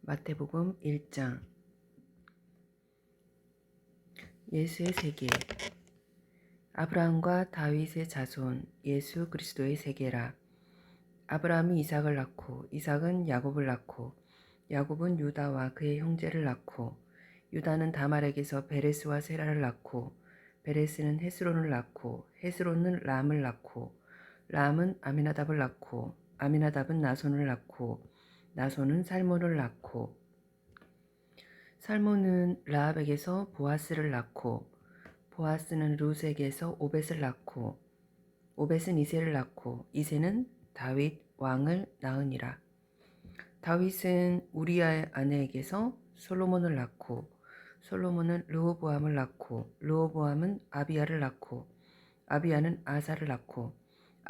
마태복음 1장. 예수의 세계. 아브라함과 다윗의 자손 예수 그리스도의 세계라. 아브라함이 이삭을 낳고 이삭은 야곱을 낳고 야곱은 유다와 그의 형제를 낳고 유다는 다말에게서 베레스와 세라를 낳고 베레스는 헤스론을 낳고 헤스론은 람을 낳고 람은 아미나답을 낳고 아미나답은 나손을 낳고 나손은 살몬을 낳고 살몬은 라합에게서 보아스를 낳고 보아스는 룻에게서 오벳을 낳고 오벳은 이새를 낳고 이새는 다윗 왕을 낳으니라. 다윗은 우리아의 아내에게서 솔로몬을 낳고 솔로몬은 르호보암을 낳고 르호보암은 아비야를 낳고 아비야는 아사를 낳고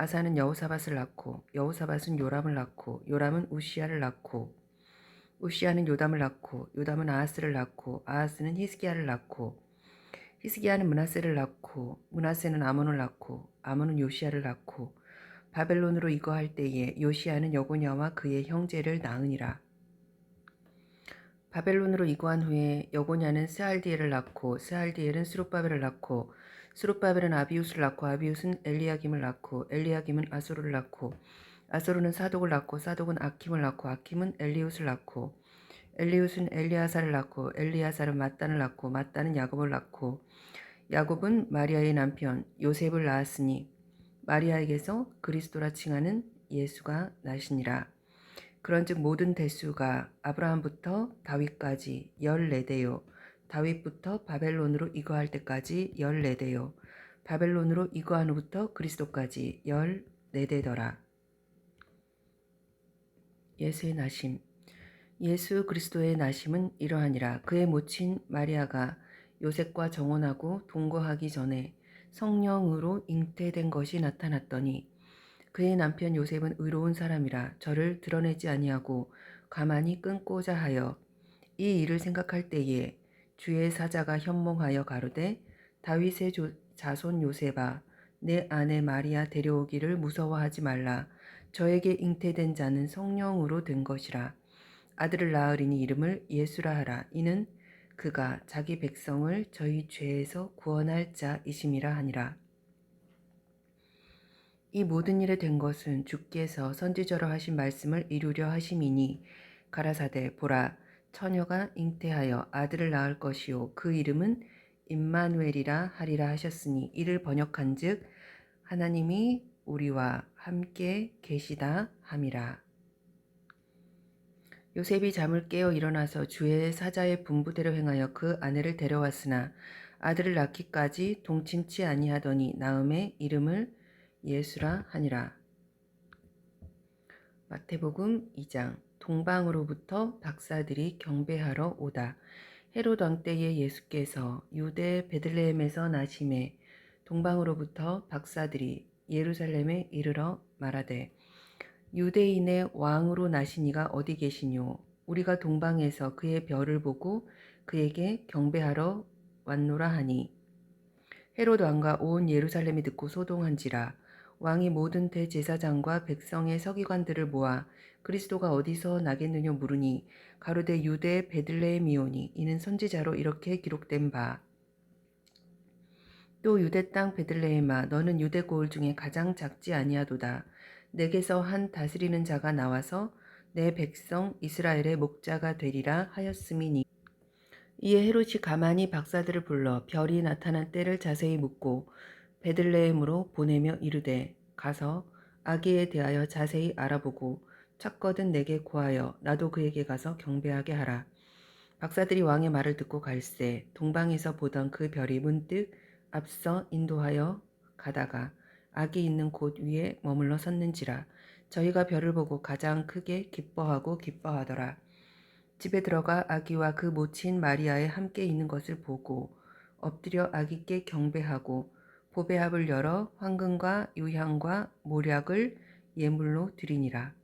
아사는 여호사밧을 낳고 여호사밧은 요람을 낳고 요람은 우시야를 낳고 우시야는 요담을 낳고 요담은 아하스를 낳고 아하스는 히스기야를 낳고 히스기야는 므낫세를 낳고 므낫세는 아몬을 낳고 아몬은 요시야를 낳고 바벨론으로 이거할 때에 요시야는 여고냐와 그의 형제를 낳으니라. 바벨론으로 이거한 후에 여고냐는 스알디엘을 낳고 스알디엘은 스룹바벨을 낳고 스룹바벨은 아비웃을 낳고 아비웃은 엘리야김을 낳고 엘리야김은 아소르를 낳고 아소르는 사독을 낳고 사독은 아킴을 낳고 아킴은 엘리웃을 낳고 엘리웃은 엘리아사를 낳고 엘리아사는 mat단을 낳고 mat단은 야곱을 낳고 야곱은 마리아의 남편 요셉을 낳았으니 마리아에게서 그리스도라 칭하는 예수가 나시니라. 그런즉 모든 대수가 아브라함부터 다윗까지 14대요 다윗부터 바벨론으로 이거할 때까지 14대요 바벨론으로 이거한 후부터 그리스도까지 14대더라. 예수의 나심. 예수 그리스도의 나심은 이러하니라. 그의 모친 마리아가 요셉과 정혼하고 동거하기 전에 성령으로 잉태된 것이 나타났더니 그의 남편 요셉은 의로운 사람이라 저를 드러내지 아니하고 가만히 끊고자 하여 이 일을 생각할 때에 주의 사자가 현몽하여 가로되 다윗의 자손 요셉아 내 아내 마리아 데려오기를 무서워하지 말라. 저에게 잉태된 자는 성령으로 된 것이라. 아들을 낳으리니 이름을 예수라 하라. 이는 그가 자기 백성을 저희 죄에서 구원할 자이심이라 하니라. 이 모든 일에 된 것은 주께서 선지자로 하신 말씀을 이루려 하심이니 가라사대 보라 처녀가 잉태하여 아들을 낳을 것이요 그 이름은 임마누엘이라 하리라 하셨으니 이를 번역한즉 하나님이 우리와 함께 계시다 함이라. 요셉이 잠을 깨어 일어나서 주의 사자의 분부대로 행하여 그 아내를 데려왔으나 아들을 낳기까지 동침치 아니하더니 나음의 이름을 예수라 하니라. 마태복음 2장. 동방으로부터 박사들이 경배하러 오다. 헤롯 왕 때에 예수께서 유대 베들레헴에서 나심에 동방으로부터 박사들이 예루살렘에 이르러 말하되 유대인의 왕으로 나신 이가 어디 계시뇨? 우리가 동방에서 그의 별을 보고 그에게 경배하러 왔노라 하니 헤롯 왕과 온 예루살렘이 듣고 소동한지라. 왕이 모든 대제사장과 백성의 서기관들을 모아 그리스도가 어디서 나겠느냐 물으니 가로되 유대 베들레헴이오니 이는 선지자로 이렇게 기록된 바. 또 유대 땅 베들레헴아 너는 유대 고을 중에 가장 작지 아니하도다. 내게서 한 다스리는 자가 나와서 내 백성 이스라엘의 목자가 되리라 하였음이니. 이에 헤롯이 가만히 박사들을 불러 별이 나타난 때를 자세히 묻고 베들레헴으로 보내며 이르되 가서 아기에 대하여 자세히 알아보고 찾거든 내게 고하여 나도 그에게 가서 경배하게 하라. 박사들이 왕의 말을 듣고 갈새 동방에서 보던 그 별이 문득 앞서 인도하여 가다가 아기 있는 곳 위에 머물러 섰는지라. 저희가 별을 보고 가장 크게 기뻐하더라. 집에 들어가 아기와 그 모친 마리아에 함께 있는 것을 보고 엎드려 아기께 경배하고 보배합을 열어 황금과 유향과 모략을 예물로 드리니라.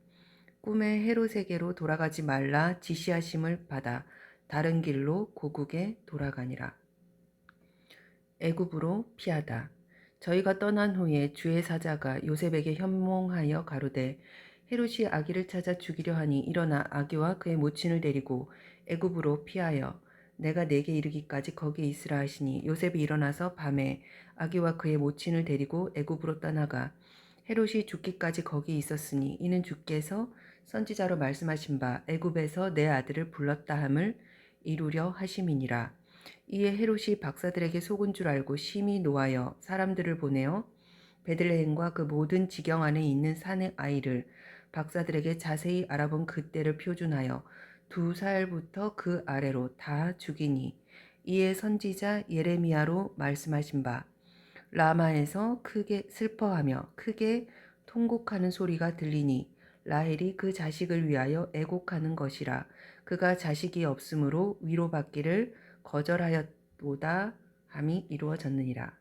꿈에 헤롯에게로 돌아가지 말라 지시하심을 받아 다른 길로 고국에 돌아가니라. 애굽으로 피하다. 저희가 떠난 후에 주의 사자가 요셉에게 현몽하여 가로되 헤롯이 아기를 찾아 죽이려 하니 일어나 아기와 그의 모친을 데리고 애굽으로 피하여 내가 내게 이르기까지 거기에 있으라 하시니 요셉이 일어나서 밤에 아기와 그의 모친을 데리고 애굽으로 떠나가 헤롯이 죽기까지 거기 있었으니 이는 주께서 선지자로 말씀하신 바 애굽에서 내 아들을 불렀다 함을 이루려 하심이니라. 이에 헤롯이 박사들에게 속은 줄 알고 심히 노하여 사람들을 보내어 베들레헴과 그 모든 지경 안에 있는 산의 아이를 박사들에게 자세히 알아본 그때를 표준하여 2살부터 그 아래로 다 죽이니 이에 선지자 예레미야로 말씀하신 바 라마에서 크게 슬퍼하며 크게 통곡하는 소리가 들리니 라헬이 그 자식을 위하여 애곡하는 것이라. 그가 자식이 없으므로 위로받기를 거절하였도다 함이 이루어졌느니라.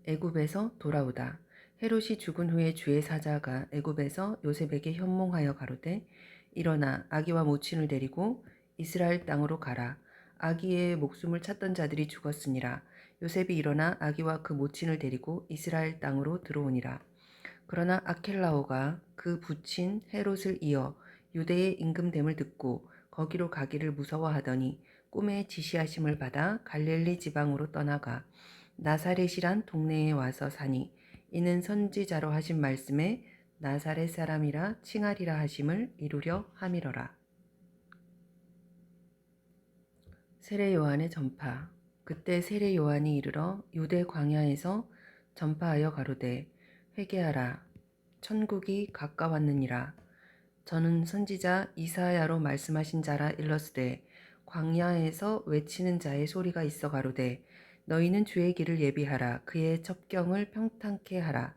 애굽에서 돌아오다. 헤롯이 죽은 후에 주의 사자가 애굽에서 요셉에게 현몽하여 가로되 일어나 아기와 모친을 데리고 이스라엘 땅으로 가라. 아기의 목숨을 찾던 자들이 죽었으니라. 요셉이 일어나 아기와 그 모친을 데리고 이스라엘 땅으로 들어오니라. 그러나 아켈라오가 그 부친 헤롯을 이어 유대의 임금됨을 듣고 거기로 가기를 무서워하더니 꿈에 지시하심을 받아 갈릴리 지방으로 떠나가 나사렛이란 동네에 와서 사니 이는 선지자로 하신 말씀에 나사렛 사람이라 칭하리라 하심을 이루려 함이러라. 세례 요한의 전파. 그때 세례 요한이 이르러 유대 광야에서 전파하여 가로되 회개하라 천국이 가까웠느니라. 저는 선지자 이사야로 말씀하신 자라 일러스되 광야에서 외치는 자의 소리가 있어 가로되 너희는 주의 길을 예비하라 그의 첩경을 평탄케 하라.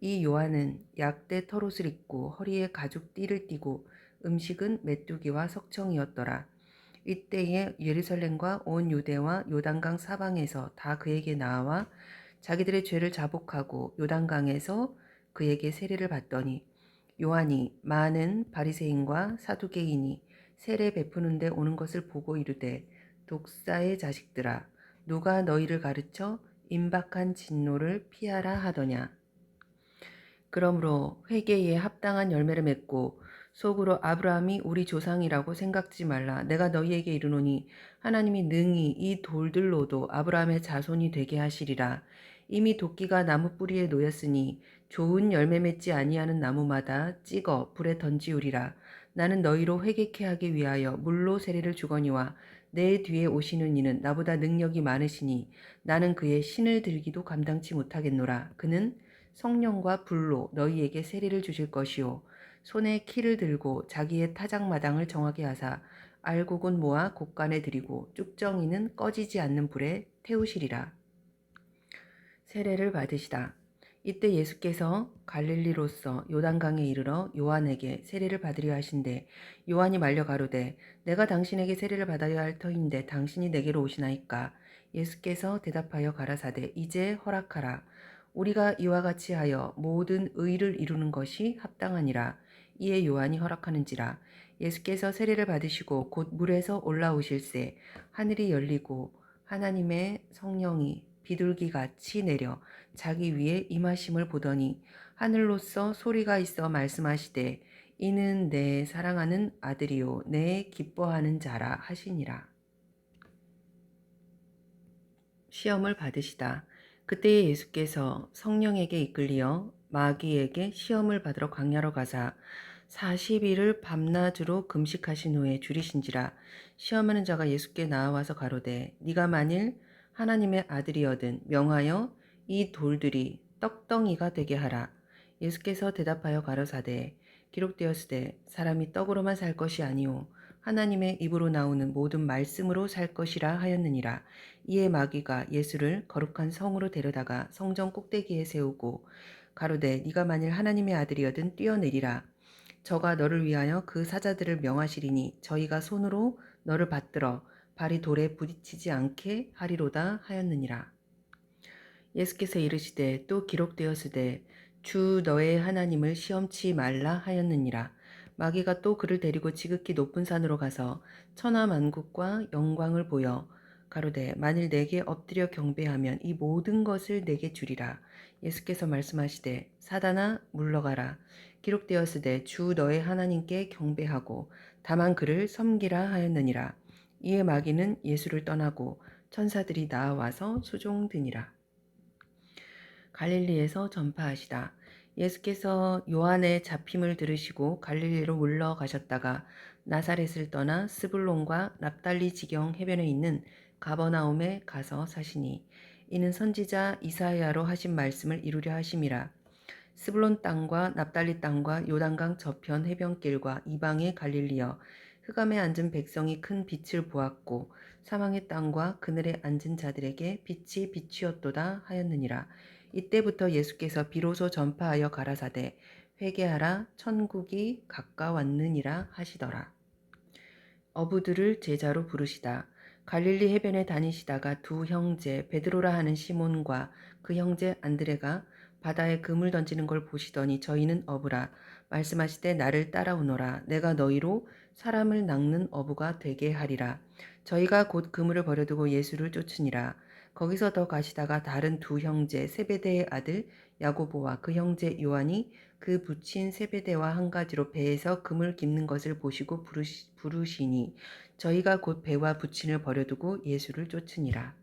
이 요한은 약대 털옷을 입고 허리에 가죽 띠를 띠고 음식은 메뚜기와 석청이었더라. 이때에 예루살렘과 온 유대와 요단강 사방에서 다 그에게 나와 자기들의 죄를 자복하고 요단강에서 그에게 세례를 받더니 요한이 많은 바리새인과 사두개인이 세례 베푸는 데 오는 것을 보고 이르되 독사의 자식들아 누가 너희를 가르쳐 임박한 진노를 피하라 하더냐. 그러므로 회개에 합당한 열매를 맺고 속으로 아브라함이 우리 조상이라고 생각지 말라. 내가 너희에게 이르노니 하나님이 능히 이 돌들로도 아브라함의 자손이 되게 하시리라. 이미 도끼가 나무 뿌리에 놓였으니 좋은 열매 맺지 아니하는 나무마다 찍어 불에 던지우리라. 나는 너희로 회개케 하기 위하여 물로 세례를 주거니와 내 뒤에 오시는 이는 나보다 능력이 많으시니 나는 그의 신을 들기도 감당치 못하겠노라. 그는 성령과 불로 너희에게 세례를 주실 것이요 손에 키를 들고 자기의 타작마당을 정하게 하사 알곡은 모아 곳간에 들이고 쭉정이는 꺼지지 않는 불에 태우시리라. 세례를 받으시다. 이때 예수께서 갈릴리로서 요단강에 이르러 요한에게 세례를 받으려 하신대 요한이 말려 가로되 내가 당신에게 세례를 받아야 할 터인데 당신이 내게로 오시나이까. 예수께서 대답하여 가라사대 이제 허락하라. 우리가 이와 같이 하여 모든 의를 이루는 것이 합당하니라. 이에 요한이 허락하는지라. 예수께서 세례를 받으시고 곧 물에서 올라오실새 하늘이 열리고 하나님의 성령이 비둘기같이 내려 자기 위에 임하심을 보더니 하늘로서 소리가 있어 말씀하시되 이는 내 사랑하는 아들이요 내 기뻐하는 자라 하시니라. 시험을 받으시다. 그때에 예수께서 성령에게 이끌리어 마귀에게 시험을 받으러 광야로 가사 40일을 밤낮으로 금식하신 후에 줄이신지라. 시험하는 자가 예수께 나와서 가로되 네가 만일 하나님의 아들이거든 명하여 이 돌들이 떡덩이가 되게 하라. 예수께서 대답하여 가로사대 기록되었으되 사람이 떡으로만 살 것이 아니오 하나님의 입으로 나오는 모든 말씀으로 살 것이라 하였느니라. 이에 마귀가 예수를 거룩한 성으로 데려다가 성전 꼭대기에 세우고 가로되 네가 만일 하나님의 아들이거든 뛰어내리라. 저가 너를 위하여 그 사자들을 명하시리니 저희가 손으로 너를 받들어 발이 돌에 부딪히지 않게 하리로다 하였느니라. 예수께서 이르시되 또 기록되었으되 주 너의 하나님을 시험치 말라 하였느니라. 마귀가 또 그를 데리고 지극히 높은 산으로 가서 천하만국과 영광을 보여 가로되 만일 내게 엎드려 경배하면 이 모든 것을 내게 주리라. 예수께서 말씀하시되 사단아 물러가라. 기록되었으되 주 너의 하나님께 경배하고 다만 그를 섬기라 하였느니라. 이에 마귀는 예수를 떠나고 천사들이 나와서 수종드니라. 갈릴리에서 전파하시다. 예수께서 요한의 잡힘을 들으시고 갈릴리로 물러가셨다가 나사렛을 떠나 스불론과 납달리 지경 해변에 있는 가버나움에 가서 사시니 이는 선지자 이사야로 하신 말씀을 이루려 하심이라. 스불론 땅과 납달리 땅과 요단강 저편 해변길과 이방의 갈릴리여 흑암에 앉은 백성이 큰 빛을 보았고 사망의 땅과 그늘에 앉은 자들에게 빛이 비추었도다 하였느니라. 이때부터 예수께서 비로소 전파하여 가라사대 회개하라 천국이 가까웠느니라 하시더라. 어부들을 제자로 부르시다. 갈릴리 해변에 다니시다가 두 형제 베드로라 하는 시몬과 그 형제 안드레가 바다에 그물 던지는 걸 보시더니 저희는 어부라 말씀하시되 나를 따라오너라 내가 너희로 사람을 낚는 어부가 되게 하리라. 저희가 곧 그물을 버려두고 예수를 쫓으니라. 거기서 더 가시다가 다른 두 형제 세베대의 아들 야고보와 그 형제 요한이 그 붙인 세베대와 한 가지로 배에서 그물 깁는 것을 보시고 부르시니 저희가 곧 배와 부친을 버려두고 예수를 쫓으니라.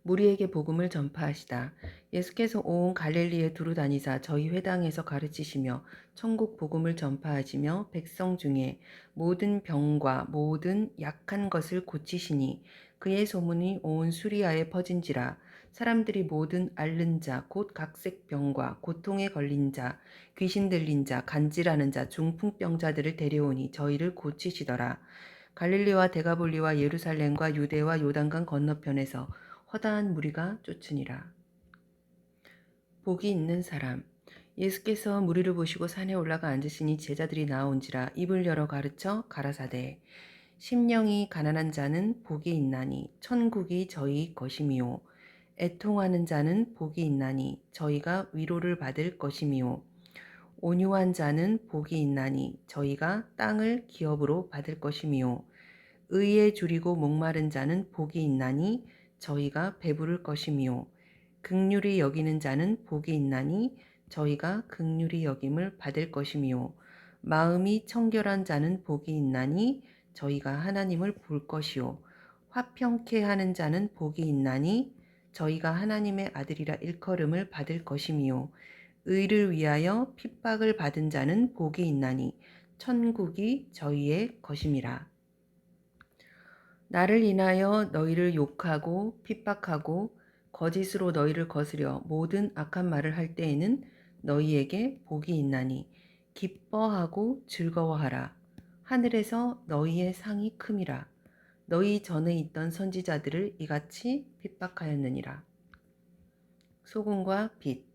무리에게 복음을 전파하시다. 예수께서 온 갈릴리에 두루 다니사 저희 회당에서 가르치시며 천국 복음을 전파하시며 백성 중에 모든 병과 모든 약한 것을 고치시니 그의 소문이 온 수리아에 퍼진지라. 사람들이 모든 앓는 자 곧 각색 병과 고통에 걸린 자 귀신 들린 자 간질하는 자 중풍병자들을 데려오니 저희를 고치시더라. 갈릴리와 데가볼리와 예루살렘과 유대와 요단강 건너편에서 허다한 무리가 쫓으니라. 복이 있는 사람. 예수께서 무리를 보시고 산에 올라가 앉으시니 제자들이 나온지라 입을 열어 가르쳐 가라사대 심령이 가난한 자는 복이 있나니 천국이 저희 것이미요. 애통하는 자는 복이 있나니 저희가 위로를 받을 것이미요. 온유한 자는 복이 있나니 저희가 땅을 기업으로 받을 것이미요. 의에 줄이고 목마른 자는 복이 있나니 저희가 배부를 것이미요. 긍휼히 여기는 자는 복이 있나니 저희가 긍휼히 여김을 받을 것이미요. 마음이 청결한 자는 복이 있나니 저희가 하나님을 볼 것이요. 화평케 하는 자는 복이 있나니 저희가 하나님의 아들이라 일컬음을 받을 것이미요. 의를 위하여 핍박을 받은 자는 복이 있나니 천국이 저희의 것임이라. 나를 인하여 너희를 욕하고 핍박하고 거짓으로 너희를 거스려 모든 악한 말을 할 때에는 너희에게 복이 있나니 기뻐하고 즐거워하라. 하늘에서 너희의 상이 큼이라. 너희 전에 있던 선지자들을 이같이 핍박하였느니라. 소금과 빛.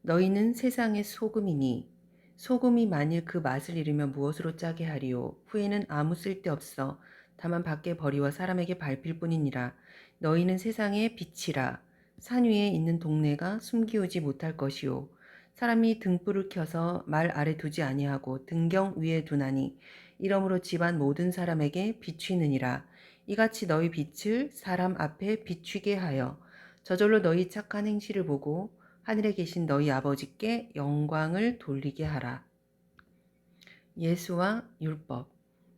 너희는 세상의 소금이니 소금이 만일 그 맛을 잃으면 무엇으로 짜게 하리요. 후에는 아무 쓸데없어 다만 밖에 버리워 사람에게 밟힐 뿐이니라. 너희는 세상의 빛이라. 산 위에 있는 동네가 숨기우지 못할 것이요. 사람이 등불을 켜서 말 아래 두지 아니하고 등경 위에 두나니 이러므로 집안 모든 사람에게 비추느니라. 이같이 너희 빛을 사람 앞에 비추게 하여 저절로 너희 착한 행실을 보고 하늘에 계신 너희 아버지께 영광을 돌리게 하라. 예수와 율법.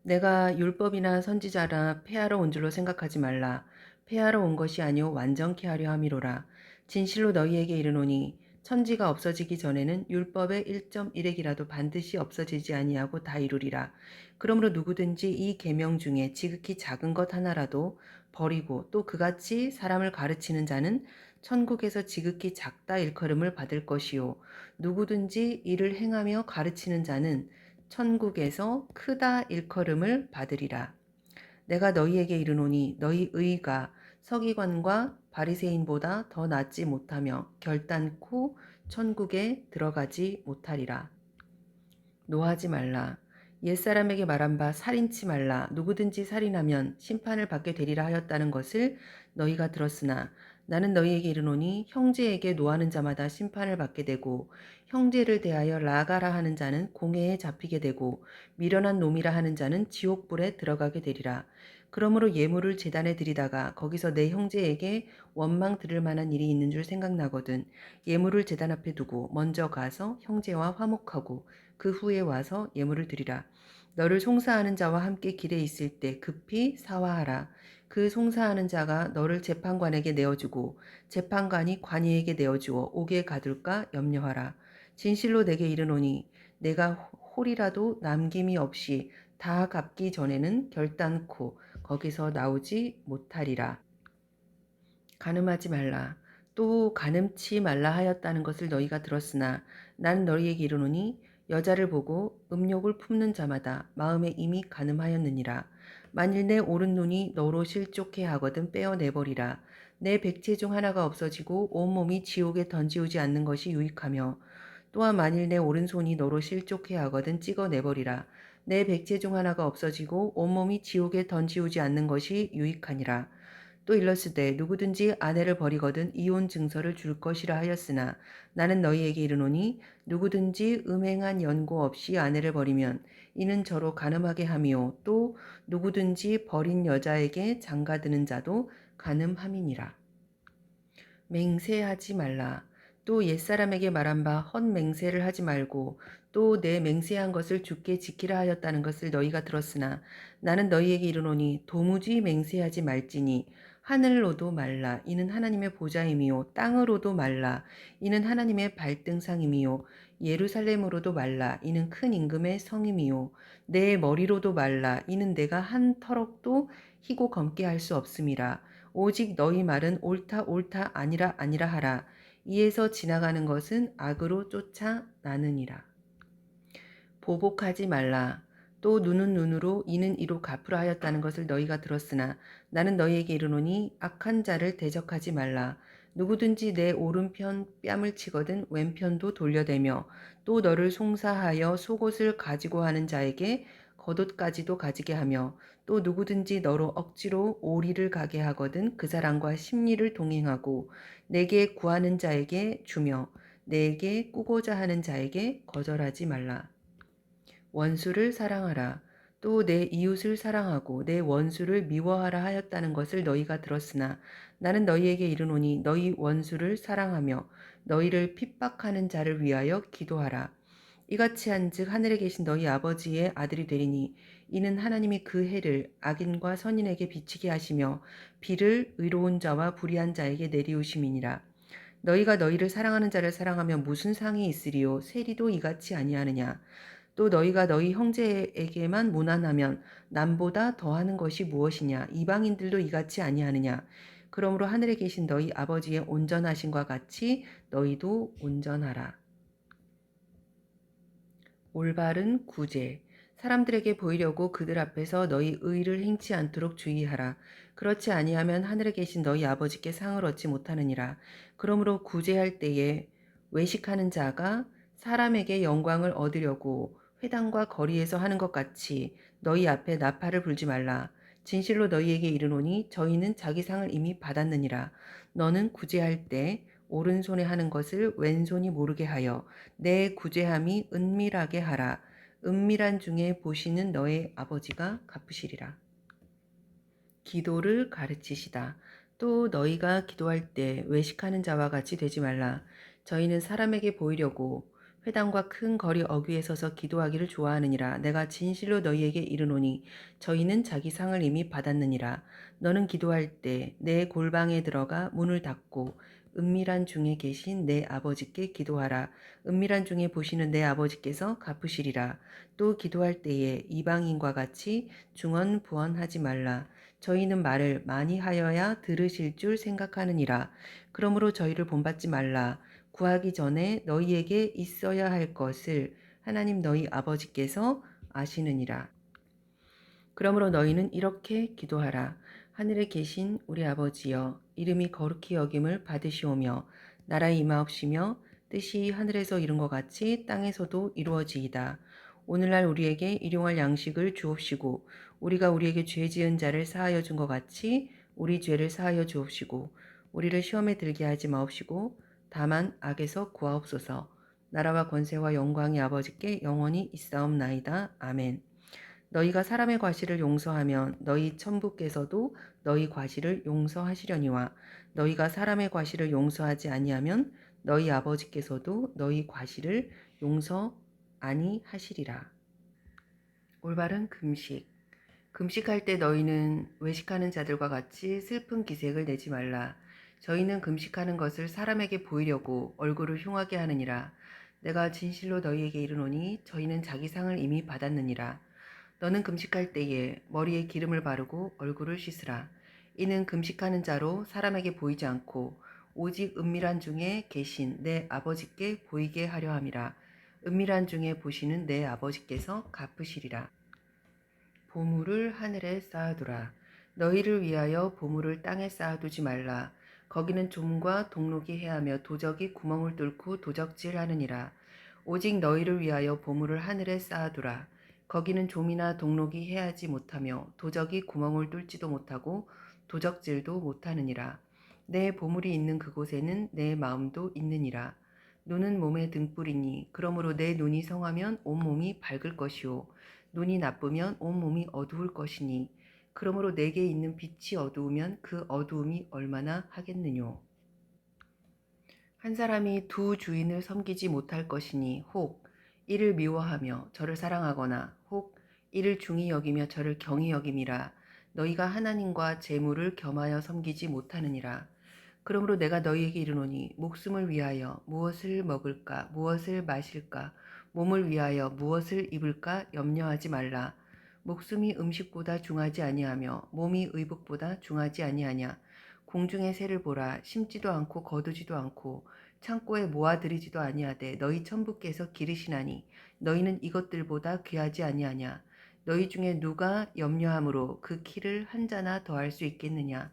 내가 율법이나 선지자라 폐하러 온 줄로 생각하지 말라. 폐하러 온 것이 아니오 완전케 하려 함이로라. 진실로 너희에게 이르노니 천지가 없어지기 전에는 율법의 1.1획이라도 반드시 없어지지 아니하고 다 이루리라. 그러므로 누구든지 이 계명 중에 지극히 작은 것 하나라도 버리고 또 그같이 사람을 가르치는 자는 천국에서 지극히 작다 일컬음을 받을 것이요. 누구든지 이를 행하며 가르치는 자는 천국에서 크다 일컬음을 받으리라. 내가 너희에게 이르노니 너희 의가 서기관과 바리새인보다 더 낫지 못하며 결단코 천국에 들어가지 못하리라. 노하지 말라. 옛사람에게 말한 바 살인치 말라. 누구든지 살인하면 심판을 받게 되리라 하였다는 것을 너희가 들었으나 나는 너희에게 이르노니 형제에게 노하는 자마다 심판을 받게 되고 형제를 대하여 라가라 하는 자는 공회에 잡히게 되고 미련한 놈이라 하는 자는 지옥불에 들어가게 되리라. 그러므로 예물을 제단에 드리다가 거기서 내 형제에게 원망 들을 만한 일이 있는 줄 생각나거든 예물을 제단 앞에 두고 먼저 가서 형제와 화목하고 그 후에 와서 예물을 드리라. 너를 송사하는 자와 함께 길에 있을 때 급히 사화하라. 그 송사하는 자가 너를 재판관에게 내어주고 재판관이 관이에게 내어주어 옥에 가둘까 염려하라. 진실로 내게 이르노니 내가 홀이라도 남김이 없이 다 갚기 전에는 결단코 거기서 나오지 못하리라. 간음하지 말라. 또 간음치 말라 하였다는 것을 너희가 들었으나 나는 너희에게 이르노니 여자를 보고 음욕을 품는 자마다 마음에 이미 간음하였느니라. 만일 내 오른 눈이 너로 실족해 하거든 빼어내버리라. 내 백체 중 하나가 없어지고 온몸이 지옥에 던지우지 않는 것이 유익하며 또한 만일 내 오른손이 너로 실족해 하거든 찍어내버리라. 내 백체 중 하나가 없어지고 온몸이 지옥에 던지우지 않는 것이 유익하니라. 또 일렀으되 누구든지 아내를 버리거든 이혼 증서를 줄 것이라 하였으나 나는 너희에게 이르노니 누구든지 음행한 연고 없이 아내를 버리면 이는 저로 간음하게 하며 또 누구든지 버린 여자에게 장가드는 자도 간음함이니라. 맹세하지 말라. 또 옛사람에게 말한 바 헛맹세를 하지 말고 또 내 맹세한 것을 주께 지키라 하였다는 것을 너희가 들었으나 나는 너희에게 이르노니 도무지 맹세하지 말지니 하늘로도 말라 이는 하나님의 보좌임이요 땅으로도 말라 이는 하나님의 발등상임이요 예루살렘으로도 말라 이는 큰 임금의 성임이요 내 머리로도 말라 이는 내가 한 터럭도 희고 검게 할 수 없음이라. 오직 너희 말은 옳다 옳다 아니라 아니라 하라. 이에서 지나가는 것은 악으로 쫓아나느니라. 보복하지 말라. 또 눈은 눈으로 이는 이로 갚으라 하였다는 것을 너희가 들었으나 나는 너희에게 이르노니 악한 자를 대적하지 말라. 누구든지 내 오른편 뺨을 치거든 왼편도 돌려대며 또 너를 송사하여 속옷을 가지고 하는 자에게 겉옷까지도 가지게 하며 또 누구든지 너로 억지로 오리를 가게 하거든 그 사람과 심리를 동행하고 내게 구하는 자에게 주며 내게 꾸고자 하는 자에게 거절하지 말라. 원수를 사랑하라. 또 내 이웃을 사랑하고 내 원수를 미워하라 하였다는 것을 너희가 들었으나 나는 너희에게 이르노니 너희 원수를 사랑하며 너희를 핍박하는 자를 위하여 기도하라. 이같이 한즉 하늘에 계신 너희 아버지의 아들이 되리니 이는 하나님이 그 해를 악인과 선인에게 비치게 하시며 비를 의로운 자와 불의한 자에게 내리우심이니라. 너희가 너희를 사랑하는 자를 사랑하며 무슨 상이 있으리요 세리도 이같이 아니하느냐. 또 너희가 너희 형제에게만 무난하면 남보다 더하는 것이 무엇이냐. 이방인들도 이같이 아니하느냐. 그러므로 하늘에 계신 너희 아버지의 온전하심과 같이 너희도 온전하라. 올바른 구제. 사람들에게 보이려고 그들 앞에서 너희 의를 행치 않도록 주의하라. 그렇지 아니하면 하늘에 계신 너희 아버지께 상을 얻지 못하느니라. 그러므로 구제할 때에 외식하는 자가 사람에게 영광을 얻으려고 회당과 거리에서 하는 것 같이 너희 앞에 나팔을 불지 말라. 진실로 너희에게 이르노니 저희는 자기 상을 이미 받았느니라. 너는 구제할 때 오른손에 하는 것을 왼손이 모르게 하여 내 구제함이 은밀하게 하라. 은밀한 중에 보시는 너의 아버지가 갚으시리라. 기도를 가르치시다. 또 너희가 기도할 때 외식하는 자와 같이 되지 말라. 저희는 사람에게 보이려고 회당과 큰 거리 어귀에 서서 기도하기를 좋아하느니라. 내가 진실로 너희에게 이르노니 저희는 자기 상을 이미 받았느니라. 너는 기도할 때 내 골방에 들어가 문을 닫고 은밀한 중에 계신 내 아버지께 기도하라. 은밀한 중에 보시는 내 아버지께서 갚으시리라. 또 기도할 때에 이방인과 같이 중언부언하지 말라. 저희는 말을 많이 하여야 들으실 줄 생각하느니라. 그러므로 저희를 본받지 말라. 구하기 전에 너희에게 있어야 할 것을 하나님 너희 아버지께서 아시느니라. 그러므로 너희는 이렇게 기도하라. 하늘에 계신 우리 아버지여 이름이 거룩히 여김을 받으시오며 나라의 임하옵시며 뜻이 하늘에서 이룬 것 같이 땅에서도 이루어지이다. 오늘날 우리에게 일용할 양식을 주옵시고 우리가 우리에게 죄 지은 자를 사하여 준 것 같이 우리 죄를 사하여 주옵시고 우리를 시험에 들게 하지 마옵시고 다만 악에서 구하옵소서. 나라와 권세와 영광이 아버지께 영원히 있사옵나이다. 아멘. 너희가 사람의 과실을 용서하면 너희 천부께서도 너희 과실을 용서하시려니와 너희가 사람의 과실을 용서하지 아니하면 너희 아버지께서도 너희 과실을 용서 아니하시리라. 올바른 금식. 금식할 때 너희는 외식하는 자들과 같이 슬픈 기색을 내지 말라. 저희는 금식하는 것을 사람에게 보이려고 얼굴을 흉하게 하느니라. 내가 진실로 너희에게 이르노니 저희는 자기 상을 이미 받았느니라. 너는 금식할 때에 머리에 기름을 바르고 얼굴을 씻으라. 이는 금식하는 자로 사람에게 보이지 않고 오직 은밀한 중에 계신 내 아버지께 보이게 하려 함이라. 은밀한 중에 보시는 내 아버지께서 갚으시리라. 보물을 하늘에 쌓아두라. 너희를 위하여 보물을 땅에 쌓아두지 말라. 거기는 좀과 동록이 해하며 도적이 구멍을 뚫고 도적질하느니라. 오직 너희를 위하여 보물을 하늘에 쌓아두라. 거기는 좀이나 동록이 해하지 못하며 도적이 구멍을 뚫지도 못하고 도적질도 못하느니라. 내 보물이 있는 그곳에는 내 마음도 있느니라. 눈은 몸의 등불이니 그러므로 내 눈이 성하면 온몸이 밝을 것이요 눈이 나쁘면 온몸이 어두울 것이니 그러므로 내게 있는 빛이 어두우면 그 어두움이 얼마나 하겠느뇨. 한 사람이 두 주인을 섬기지 못할 것이니 혹 이를 미워하며 저를 사랑하거나 혹 이를 중히 여기며 저를 경히 여김이라. 너희가 하나님과 재물을 겸하여 섬기지 못하느니라. 그러므로 내가 너희에게 이르노니 목숨을 위하여 무엇을 먹을까 무엇을 마실까 몸을 위하여 무엇을 입을까 염려하지 말라. 목숨이 음식보다 중하지 아니하며 몸이 의복보다 중하지 아니하냐. 공중의 새를 보라. 심지도 않고 거두지도 않고 창고에 모아들이지도 아니하되 너희 천부께서 기르시나니 너희는 이것들보다 귀하지 아니하냐. 너희 중에 누가 염려함으로 그 키를 한 자나 더할 수 있겠느냐.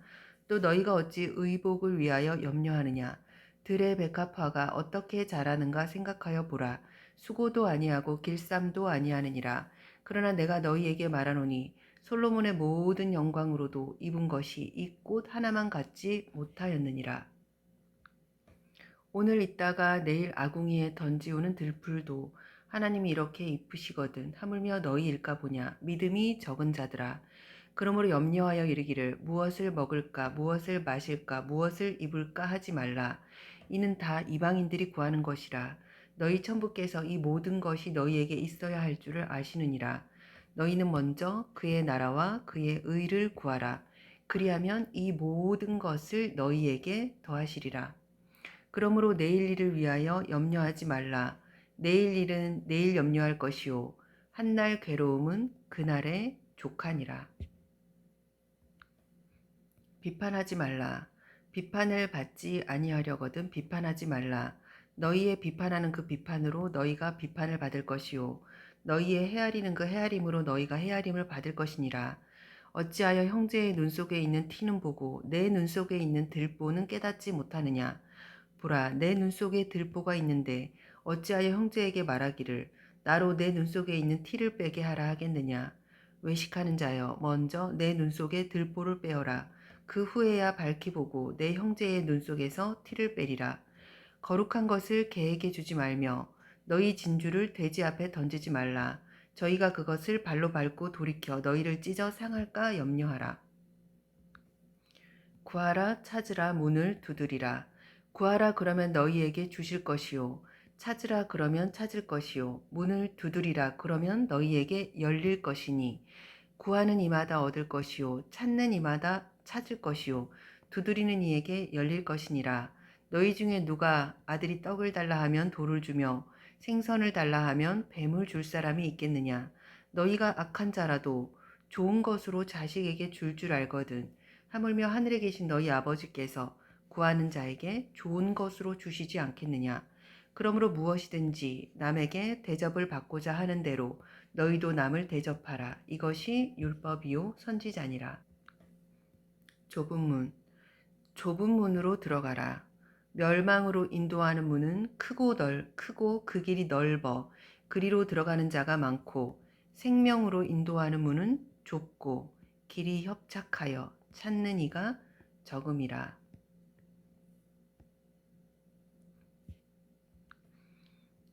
또 너희가 어찌 의복을 위하여 염려하느냐. 들의 백합화가 어떻게 자라는가 생각하여 보라. 수고도 아니하고 길쌈도 아니하느니라. 그러나 내가 너희에게 말하노니 솔로몬의 모든 영광으로도 입은 것이 이 꽃 하나만 갖지 못하였느니라. 오늘 있다가 내일 아궁이에 던지우는 들풀도 하나님이 이렇게 입으시거든 하물며 너희일까 보냐. 믿음이 적은 자들아. 그러므로 염려하여 이르기를 무엇을 먹을까 무엇을 마실까 무엇을 입을까 하지 말라. 이는 다 이방인들이 구하는 것이라. 너희 천부께서 이 모든 것이 너희에게 있어야 할 줄을 아시느니라. 너희는 먼저 그의 나라와 그의 의를 구하라. 그리하면 이 모든 것을 너희에게 더하시리라. 그러므로 내일 일을 위하여 염려하지 말라. 내일 일은 내일 염려할 것이요 한날 괴로움은 그날의 족하니라. 비판하지 말라. 비판을 받지 아니하려거든 비판하지 말라. 너희의 비판하는 그 비판으로 너희가 비판을 받을 것이요 너희의 헤아리는 그 헤아림으로 너희가 헤아림을 받을 것이니라. 어찌하여 형제의 눈 속에 있는 티는 보고 내 눈 속에 있는 들보는 깨닫지 못하느냐. 보라, 내 눈 속에 들보가 있는데 어찌하여 형제에게 말하기를 나로 내 눈 속에 있는 티를 빼게 하라 하겠느냐. 외식하는 자여, 먼저 내 눈 속에 들보를 빼어라. 그 후에야 밝히 보고 내 형제의 눈 속에서 티를 빼리라. 거룩한 것을 개에게 주지 말며 너희 진주를 돼지 앞에 던지지 말라. 저희가 그것을 발로 밟고 돌이켜 너희를 찢어 상할까 염려하라. 구하라 찾으라 문을 두드리라. 구하라 그러면 너희에게 주실 것이요 찾으라 그러면 찾을 것이요 문을 두드리라 그러면 너희에게 열릴 것이니 구하는 이마다 얻을 것이요 찾는 이마다 찾을 것이요 두드리는 이에게 열릴 것이니라. 너희 중에 누가 아들이 떡을 달라 하면 돌을 주며 생선을 달라 하면 뱀을 줄 사람이 있겠느냐. 너희가 악한 자라도 좋은 것으로 자식에게 줄 알거든. 하물며 하늘에 계신 너희 아버지께서 구하는 자에게 좋은 것으로 주시지 않겠느냐. 그러므로 무엇이든지 남에게 대접을 받고자 하는 대로 너희도 남을 대접하라. 이것이 율법이요 선지자니라. 좁은 문. 좁은 문으로 들어가라. 멸망으로 인도하는 문은 크고 그 길이 넓어 그리로 들어가는 자가 많고 생명으로 인도하는 문은 좁고 길이 협착하여 찾는 이가 적음이라.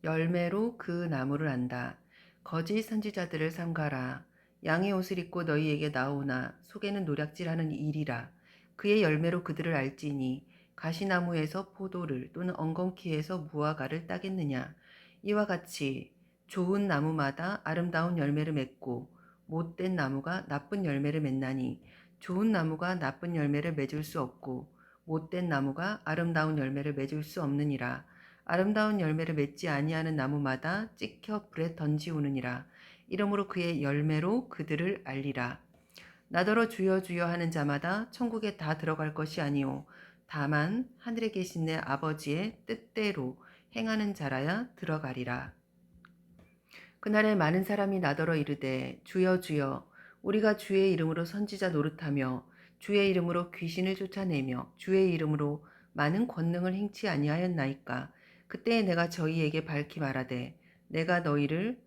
열매로 그 나무를 안다. 거짓 선지자들을 삼가라. 양의 옷을 입고 너희에게 나오나 속에는 노략질하는 일이라. 그의 열매로 그들을 알지니 가시나무에서 포도를 또는 엉겅퀴에서 무화과를 따겠느냐. 이와 같이 좋은 나무마다 아름다운 열매를 맺고 못된 나무가 나쁜 열매를 맺나니 좋은 나무가 나쁜 열매를 맺을 수 없고 못된 나무가 아름다운 열매를 맺을 수 없느니라. 아름다운 열매를 맺지 아니하는 나무마다 찍혀 불에 던지우느니라. 이러므로 그의 열매로 그들을 알리라. 나더러 주여 주여 하는 자마다 천국에 다 들어갈 것이 아니요 다만 하늘에 계신 내 아버지의 뜻대로 행하는 자라야 들어가리라. 그날에 많은 사람이 나더러 이르되 주여 주여 우리가 주의 이름으로 선지자 노릇하며 주의 이름으로 귀신을 쫓아내며 주의 이름으로 많은 권능을 행치 아니하였나이까. 그때에 내가 저희에게 밝히 말하되 내가 너희를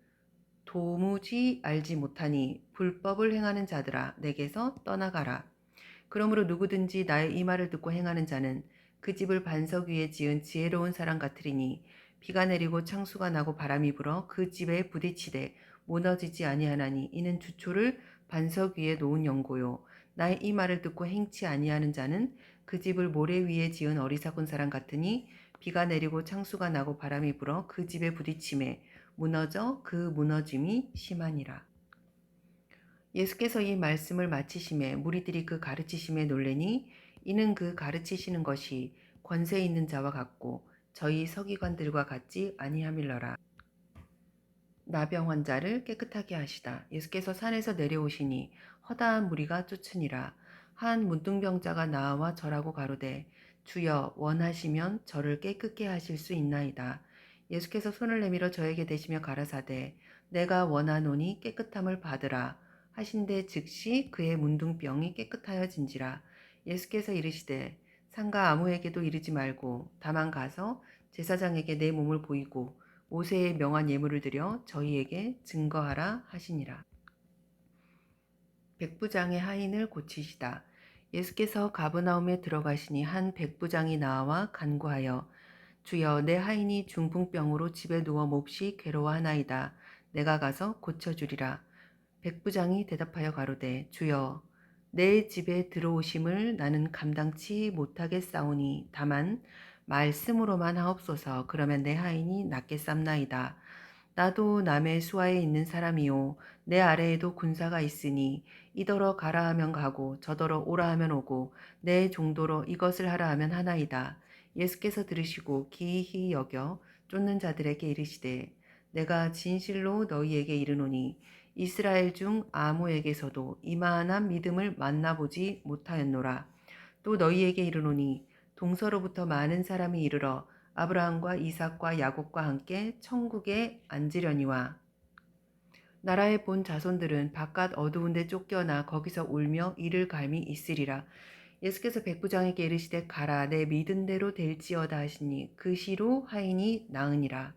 도무지 알지 못하니 불법을 행하는 자들아 내게서 떠나가라. 그러므로 누구든지 나의 이 말을 듣고 행하는 자는 그 집을 반석 위에 지은 지혜로운 사람 같으리니 비가 내리고 창수가 나고 바람이 불어 그 집에 부딪히되 무너지지 아니하나니 이는 주초를 반석 위에 놓은 연고요. 나의 이 말을 듣고 행치 아니하는 자는 그 집을 모래 위에 지은 어리석은 사람 같으니 비가 내리고 창수가 나고 바람이 불어 그 집에 부딪힘에 무너져 그 무너짐이 심하니라. 예수께서 이 말씀을 마치심에 무리들이 그 가르치심에 놀래니 이는 그 가르치시는 것이 권세 있는 자와 같고 저희 서기관들과 같지 아니함일러라. 나병 환자를 깨끗하게 하시다. 예수께서 산에서 내려오시니 허다한 무리가 쫓으니라. 한 문둥병자가 나와 절하고 가로되 주여 원하시면 저를 깨끗게 하실 수 있나이다. 예수께서 손을 내밀어 저에게 대시며 가라사대 내가 원하노니 깨끗함을 받으라 하신대 즉시 그의 문둥병이 깨끗하여진지라. 예수께서 이르시되 상가 아무에게도 이르지 말고 다만 가서 제사장에게 내 몸을 보이고 모세의 명한 예물을 드려 저희에게 증거하라 하시니라. 백부장의 하인을 고치시다. 예수께서 가버나움에 들어가시니 한 백부장이 나와 간구하여 주여 내 하인이 중풍병으로 집에 누워 몹시 괴로워하나이다. 내가 가서 고쳐주리라. 백부장이 대답하여 가로되 주여 내 집에 들어오심을 나는 감당치 못하겠사오니 다만 말씀으로만 하옵소서. 그러면 내 하인이 낫겠삼나이다. 나도 남의 수하에 있는 사람이요 내 아래에도 군사가 있으니 이더러 가라 하면 가고 저더러 오라 하면 오고 내 종도로 이것을 하라 하면 하나이다. 예수께서 들으시고 기이히 여겨 쫓는 자들에게 이르시되 내가 진실로 너희에게 이르노니 이스라엘 중 아무에게서도 이만한 믿음을 만나보지 못하였노라. 또 너희에게 이르노니 동서로부터 많은 사람이 이르러 아브라함과 이삭과 야곱과 함께 천국에 앉으려니와 나라의 본 자손들은 바깥 어두운 데 쫓겨나 거기서 울며 이를 갈미 있으리라. 예수께서 백부장에게 이르시되 가라 내 믿은 대로 될지어다 하시니 그 시로 하인이 나으니라.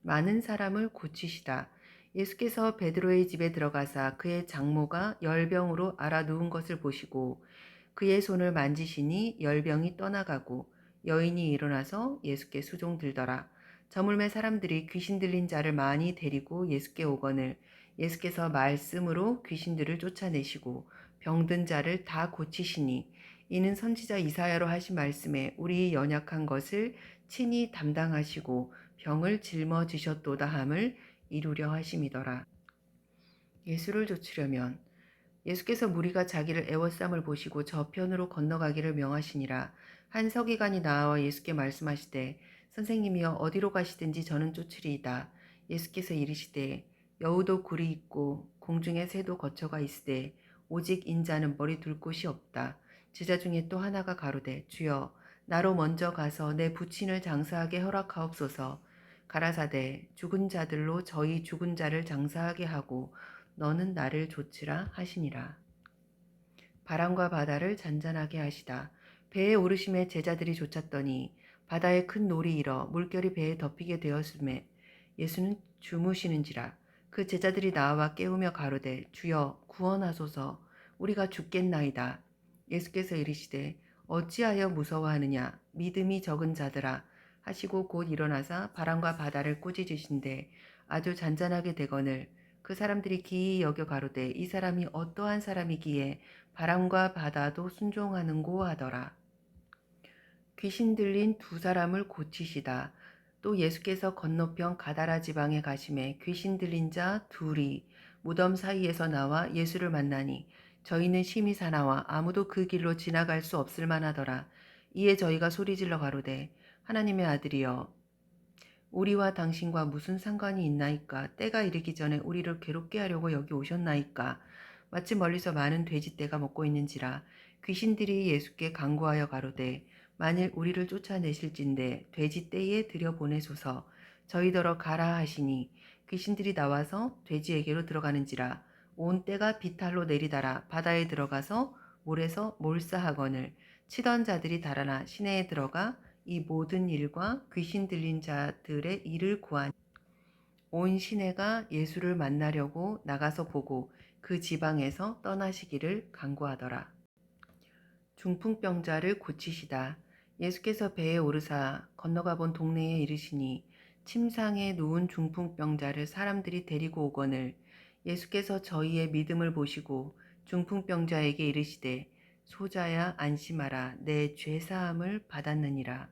많은 사람을 고치시다. 예수께서 베드로의 집에 들어가사 그의 장모가 열병으로 앓아 누운 것을 보시고 그의 손을 만지시니 열병이 떠나가고 여인이 일어나서 예수께 수종들더라. 저물매 사람들이 귀신 들린 자를 많이 데리고 예수께 오거늘 예수께서 말씀으로 귀신들을 쫓아내시고 병든 자를 다 고치시니 이는 선지자 이사야로 하신 말씀에 우리 연약한 것을 친히 담당하시고 병을 짊어지셨도다 함을 이루려 하심이더라. 예수를 좇으려면 예수께서 무리가 자기를 애워쌈을 보시고 저편으로 건너가기를 명하시니라. 한 서기관이 나와 예수께 말씀하시되 선생님이여 어디로 가시든지 저는 쫓으리이다. 예수께서 이르시되 여우도 굴이 있고 공중에 새도 거처가 있으되 오직 인자는 머리 둘 곳이 없다. 제자 중에 또 하나가 가로되 주여 나로 먼저 가서 내 부친을 장사하게 허락하옵소서. 가라사대 죽은 자들로 저희 죽은 자를 장사하게 하고 너는 나를 좇으라 하시니라. 바람과 바다를 잔잔하게 하시다. 배에 오르심에 제자들이 좇았더니 바다에 큰 놀이 일어 물결이 배에 덮이게 되었음에 예수는 주무시는지라. 그 제자들이 나와 깨우며 가로되 주여 구원하소서 우리가 죽겠나이다. 예수께서 이르시되 어찌하여 무서워하느냐 믿음이 적은 자들아 하시고 곧 일어나사 바람과 바다를 꾸짖으신데 아주 잔잔하게 되거늘 그 사람들이 기이 여겨 가로되 이 사람이 어떠한 사람이기에 바람과 바다도 순종하는고 하더라. 귀신 들린 두 사람을 고치시다. 또 예수께서 건너편 가다라 지방에 가심에 귀신 들린 자 둘이 무덤 사이에서 나와 예수를 만나니 저희는 심히 사나와 아무도 그 길로 지나갈 수 없을 만하더라. 이에 저희가 소리질러 가로되 하나님의 아들이여 우리와 당신과 무슨 상관이 있나이까? 때가 이르기 전에 우리를 괴롭게 하려고 여기 오셨나이까? 마치 멀리서 많은 돼지떼가 먹고 있는지라 귀신들이 예수께 간구하여 가로되 만일 우리를 쫓아내실진대 돼지떼에 들여보내소서 저희더러 가라 하시니 귀신들이 나와서 돼지에게로 들어가는지라 온 떼가 비탈로 내리달아 바다에 들어가서 몰에서 몰사하거늘 치던 자들이 달아나 시내에 들어가 이 모든 일과 귀신 들린 자들의 일을 구하니 온 시내가 예수를 만나려고 나가서 보고 그 지방에서 떠나시기를 간구하더라. 중풍병자를 고치시다. 예수께서 배에 오르사 건너가 본 동네에 이르시니 침상에 누운 중풍병자를 사람들이 데리고 오거늘 예수께서 저희의 믿음을 보시고 중풍병자에게 이르시되 소자야 안심하라 내 죄사함을 받았느니라.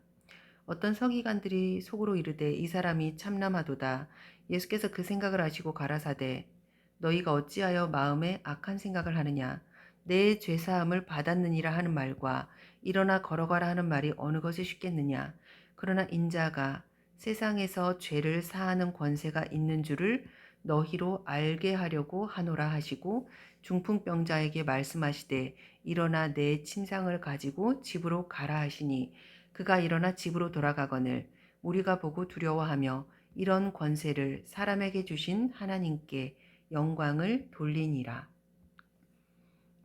어떤 서기관들이 속으로 이르되 이 사람이 참남하도다. 예수께서 그 생각을 아시고 가라사대 너희가 어찌하여 마음에 악한 생각을 하느냐. 내 죄사함을 받았느니라 하는 말과 일어나 걸어가라 하는 말이 어느 것이 쉽겠느냐. 그러나 인자가 세상에서 죄를 사하는 권세가 있는 줄을 너희로 알게 하려고 하노라 하시고 중풍병자에게 말씀하시되 일어나 내 침상을 가지고 집으로 가라 하시니 그가 일어나 집으로 돌아가거늘 우리가 보고 두려워하며 이런 권세를 사람에게 주신 하나님께 영광을 돌리니라.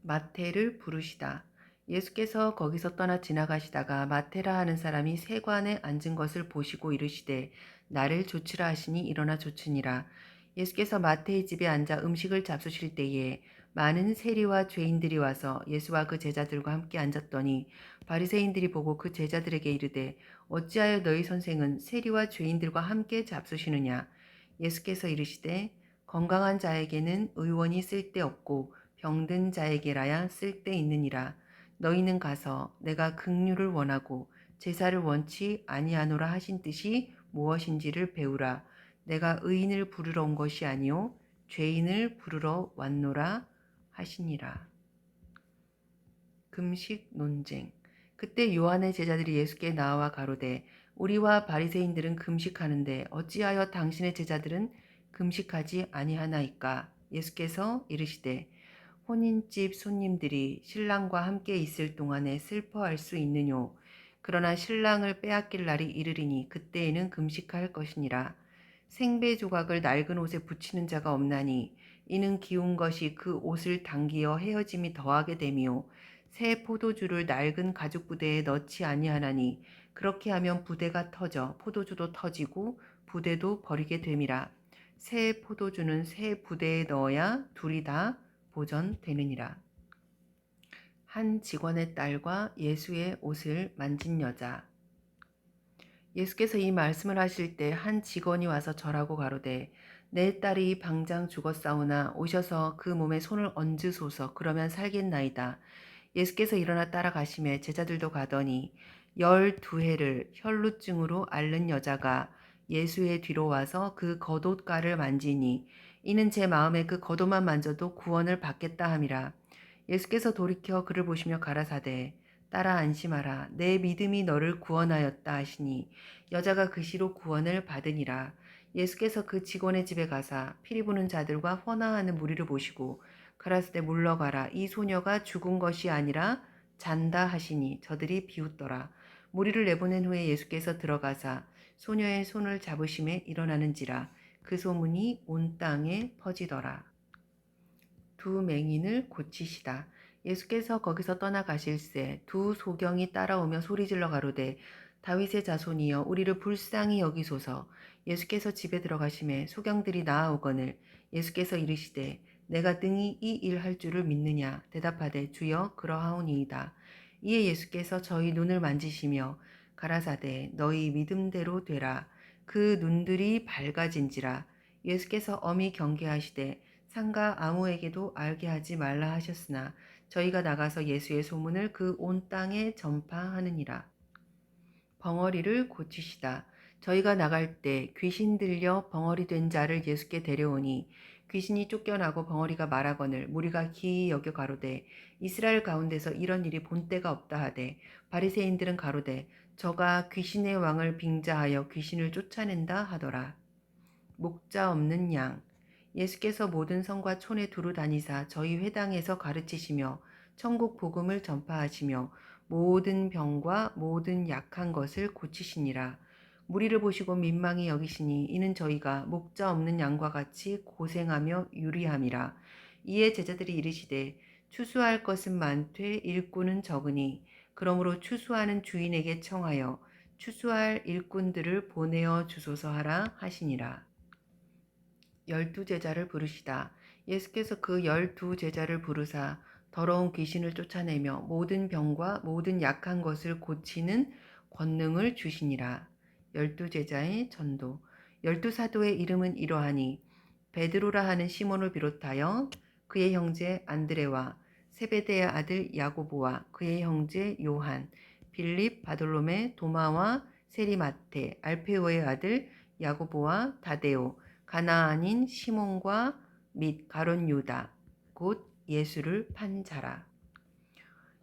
마태를 부르시다. 예수께서 거기서 떠나 지나가시다가 마테라 하는 사람이 세관에 앉은 것을 보시고 이르시되 나를 조치라 하시니 일어나 조치니라. 예수께서 마태의 집에 앉아 음식을 잡수실 때에 많은 세리와 죄인들이 와서 예수와 그 제자들과 함께 앉았더니 바리새인들이 보고 그 제자들에게 이르되 어찌하여 너희 선생은 세리와 죄인들과 함께 잡수시느냐. 예수께서 이르시되 건강한 자에게는 의원이 쓸데없고 병든 자에게라야 쓸데있느니라. 너희는 가서 내가 긍휼을 원하고 제사를 원치 아니하노라 하신 뜻이 무엇인지를 배우라. 내가 의인을 부르러 온 것이 아니요 죄인을 부르러 왔노라 하시니라. 금식 논쟁. 그때 요한의 제자들이 예수께 나와 가로되 우리와 바리새인들은 금식하는데 어찌하여 당신의 제자들은 금식하지 아니하나이까? 예수께서 이르시되 혼인집 손님들이 신랑과 함께 있을 동안에 슬퍼할 수 있느뇨. 그러나 신랑을 빼앗길 날이 이르리니 그때에는 금식할 것이니라. 생배 조각을 낡은 옷에 붙이는 자가 없나니 이는 기운 것이 그 옷을 당기어 헤어짐이 더하게 되미요. 새 포도주를 낡은 가죽 부대에 넣지 아니하나니 그렇게 하면 부대가 터져 포도주도 터지고 부대도 버리게 됨이라. 새 포도주는 새 부대에 넣어야 둘이 다 보전되느니라. 한 직원의 딸과 예수의 옷을 만진 여자. 예수께서 이 말씀을 하실 때 한 직원이 와서 절하고 가로되 내 딸이 방장 죽었사오나 오셔서 그 몸에 손을 얹으소서 그러면 살겠나이다. 예수께서 일어나 따라가시매 제자들도 가더니 12해를 혈루증으로 앓는 여자가 예수의 뒤로 와서 그 겉옷가를 만지니 이는 제 마음에 그 겉옷만 만져도 구원을 받겠다 함이라. 예수께서 돌이켜 그를 보시며 가라사대 딸아 안심하라 내 믿음이 너를 구원하였다 하시니 여자가 그 시로 구원을 받으니라. 예수께서 그 직원의 집에 가사 피리 부는 자들과 헌화하는 무리를 보시고 가라사대 물러가라 이 소녀가 죽은 것이 아니라 잔다 하시니 저들이 비웃더라. 무리를 내보낸 후에 예수께서 들어가사 소녀의 손을 잡으심에 일어나는지라 그 소문이 온 땅에 퍼지더라. 두 맹인을 고치시다. 예수께서 거기서 떠나가실새 두 소경이 따라오며 소리질러 가로되 다윗의 자손이여 우리를 불쌍히 여기소서. 예수께서 집에 들어가심에 소경들이 나아오거늘 예수께서 이르시되 내가 능히 이 일 할 줄을 믿느냐 대답하되 주여 그러하오니이다. 이에 예수께서 저희 눈을 만지시며 가라사대 너희 믿음대로 되라. 그 눈들이 밝아진지라. 예수께서 엄히 경계하시되 상가 아무에게도 알게 하지 말라 하셨으나 저희가 나가서 예수의 소문을 그 온 땅에 전파하느니라. 벙어리를 고치시다. 저희가 나갈 때 귀신 들려 벙어리 된 자를 예수께 데려오니 귀신이 쫓겨나고 벙어리가 말하거늘 무리가 기이 여겨 가로되 이스라엘 가운데서 이런 일이 본 때가 없다 하되 바리새인들은 가로되 저가 귀신의 왕을 빙자하여 귀신을 쫓아낸다 하더라. 목자 없는 양. 예수께서 모든 성과 촌에 두루 다니사 저희 회당에서 가르치시며 천국 복음을 전파하시며 모든 병과 모든 약한 것을 고치시니라. 무리를 보시고 민망히 여기시니 이는 저희가 목자 없는 양과 같이 고생하며 유리함이라. 이에 제자들이 이르시되 추수할 것은 많되 일꾼은 적으니 그러므로 추수하는 주인에게 청하여 추수할 일꾼들을 보내어 주소서 하라 하시니라. 12제자를 부르시다. 예수께서 그 12제자를 부르사 더러운 귀신을 쫓아내며 모든 병과 모든 약한 것을 고치는 권능을 주시니라. 12제자의 전도. 12사도의 이름은 이러하니 베드로라 하는 시몬을 비롯하여 그의 형제 안드레와 세베대의 아들 야고보와 그의 형제 요한, 빌립, 바돌로메, 도마와 세리마테, 알페오의 아들 야고보와 다데오, 가나안인 시몬과 및 가룟 유다 곧 예수를 판 자라.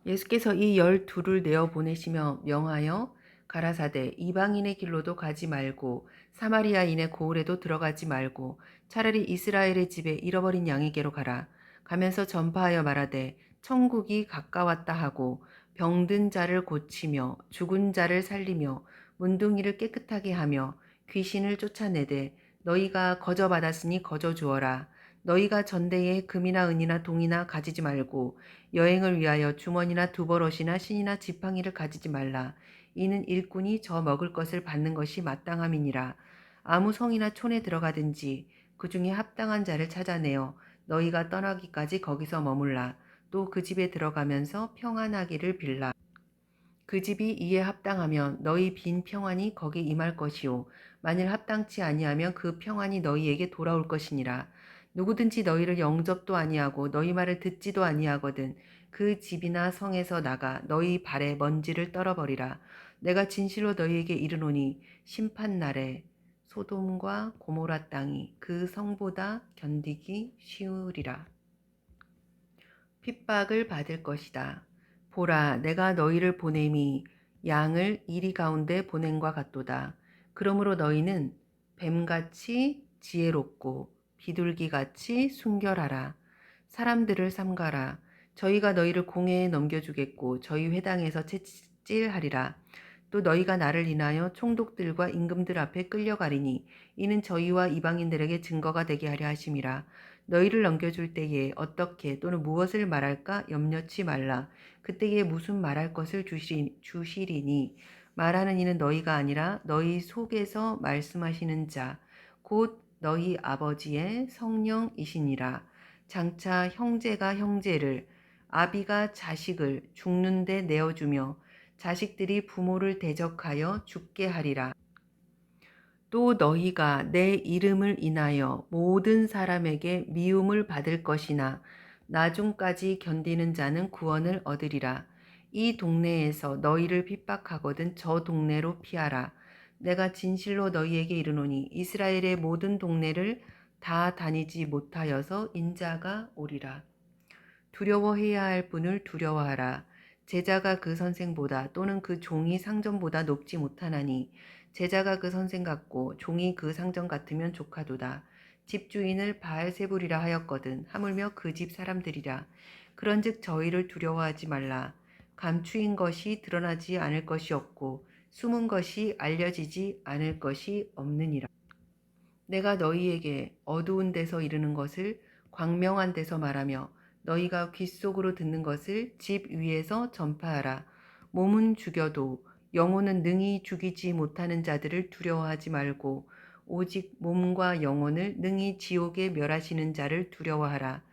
예수께서 이 12를 내어 보내시며 명하여 가라사대 이방인의 길로도 가지 말고 사마리아인의 고을에도 들어가지 말고 차라리 이스라엘의 집에 잃어버린 양에게로 가라. 가면서 전파하여 말하되 천국이 가까웠다 하고 병든 자를 고치며 죽은 자를 살리며 문둥이를 깨끗하게 하며 귀신을 쫓아내되 너희가 거저 받았으니 거저 주어라. 너희가 전대에 금이나 은이나 동이나 가지지 말고 여행을 위하여 주머니나 두버릇이나 신이나 지팡이를 가지지 말라. 이는 일꾼이 저 먹을 것을 받는 것이 마땅함이니라. 아무 성이나 촌에 들어가든지 그 중에 합당한 자를 찾아내어 너희가 떠나기까지 거기서 머물라. 또 그 집에 들어가면서 평안하기를 빌라. 그 집이 이에 합당하면 너희 빈 평안이 거기 임할 것이요 만일 합당치 아니하면 그 평안이 너희에게 돌아올 것이니라. 누구든지 너희를 영접도 아니하고 너희 말을 듣지도 아니하거든 그 집이나 성에서 나가 너희 발에 먼지를 떨어버리라. 내가 진실로 너희에게 이르노니 심판 날에 소돔과 고모라 땅이 그 성보다 견디기 쉬우리라. 핍박을 받을 것이다. 보라, 내가 너희를 보냄이 양을 이리 가운데 보냄과 같도다. 그러므로 너희는 뱀같이 지혜롭고 비둘기같이 순결하라. 사람들을 삼가라. 저희가 너희를 공회에 넘겨주겠고 저희 회당에서 채찍질하리라. 또 너희가 나를 인하여 총독들과 임금들 앞에 끌려가리니 이는 저희와 이방인들에게 증거가 되게 하려 하심이라. 너희를 넘겨줄 때에 어떻게 또는 무엇을 말할까 염려치 말라. 그때에 무슨 말할 것을 주시리니 말하는 이는 너희가 아니라 너희 속에서 말씀하시는 자 곧 너희 아버지의 성령이시니라. 장차 형제가 형제를 아비가 자식을 죽는데 내어주며 자식들이 부모를 대적하여 죽게 하리라. 또 너희가 내 이름을 인하여 모든 사람에게 미움을 받을 것이나 나중까지 견디는 자는 구원을 얻으리라. 이 동네에서 너희를 핍박하거든 저 동네로 피하라. 내가 진실로 너희에게 이르노니 이스라엘의 모든 동네를 다 다니지 못하여서 인자가 오리라. 두려워해야 할 분을 두려워하라. 제자가 그 선생보다 또는 그 종이 상전보다 높지 못하나니 제자가 그 선생 같고 종이 그 상전 같으면 조카도다. 집주인을 바알세불이라 하였거든 하물며 그 집 사람들이라. 그런즉 저희를 두려워하지 말라. 감추인 것이 드러나지 않을 것이 없고 숨은 것이 알려지지 않을 것이 없느니라. 내가 너희에게 어두운 데서 이르는 것을 광명한 데서 말하며 너희가 귓속으로 듣는 것을 집 위에서 전파하라. 몸은 죽여도 영혼은 능히 죽이지 못하는 자들을 두려워하지 말고 오직 몸과 영혼을 능히 지옥에 멸하시는 자를 두려워하라.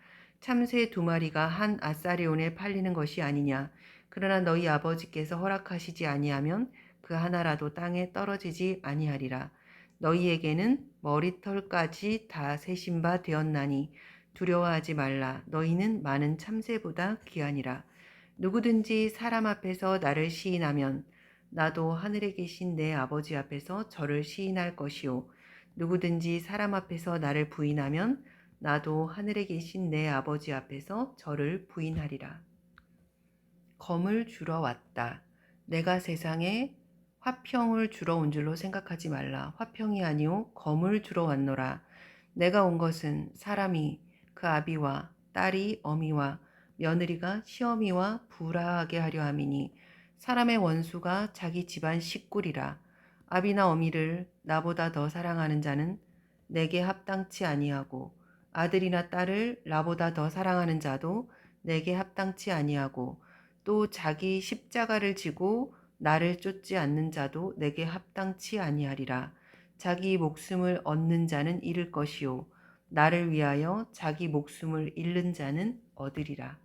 참새 2마리가 한 아사리온에 팔리는 것이 아니냐. 그러나 너희 아버지께서 허락하시지 아니하면 그 하나라도 땅에 떨어지지 아니하리라. 너희에게는 머리털까지 다 세신 바 되었나니 두려워하지 말라. 너희는 많은 참새보다 귀하니라. 누구든지 사람 앞에서 나를 시인하면 나도 하늘에 계신 내 아버지 앞에서 저를 시인할 것이요. 누구든지 사람 앞에서 나를 부인하면 나도 하늘에 계신 내 아버지 앞에서 저를 부인하리라. 검을 주러 왔다. 내가 세상에 화평을 주러 온 줄로 생각하지 말라. 화평이 아니오 검을 주러 왔노라. 내가 온 것은 사람이 그 아비와 딸이 어미와 며느리가 시어미와 불화하게 하려 함이니 사람의 원수가 자기 집안 식구리라. 아비나 어미를 나보다 더 사랑하는 자는 내게 합당치 아니하고 아들이나 딸을 나보다 더 사랑하는 자도 내게 합당치 아니하고 또 자기 십자가를 지고 나를 쫓지 않는 자도 내게 합당치 아니하리라. 자기 목숨을 얻는 자는 잃을 것이요 나를 위하여 자기 목숨을 잃는 자는 얻으리라.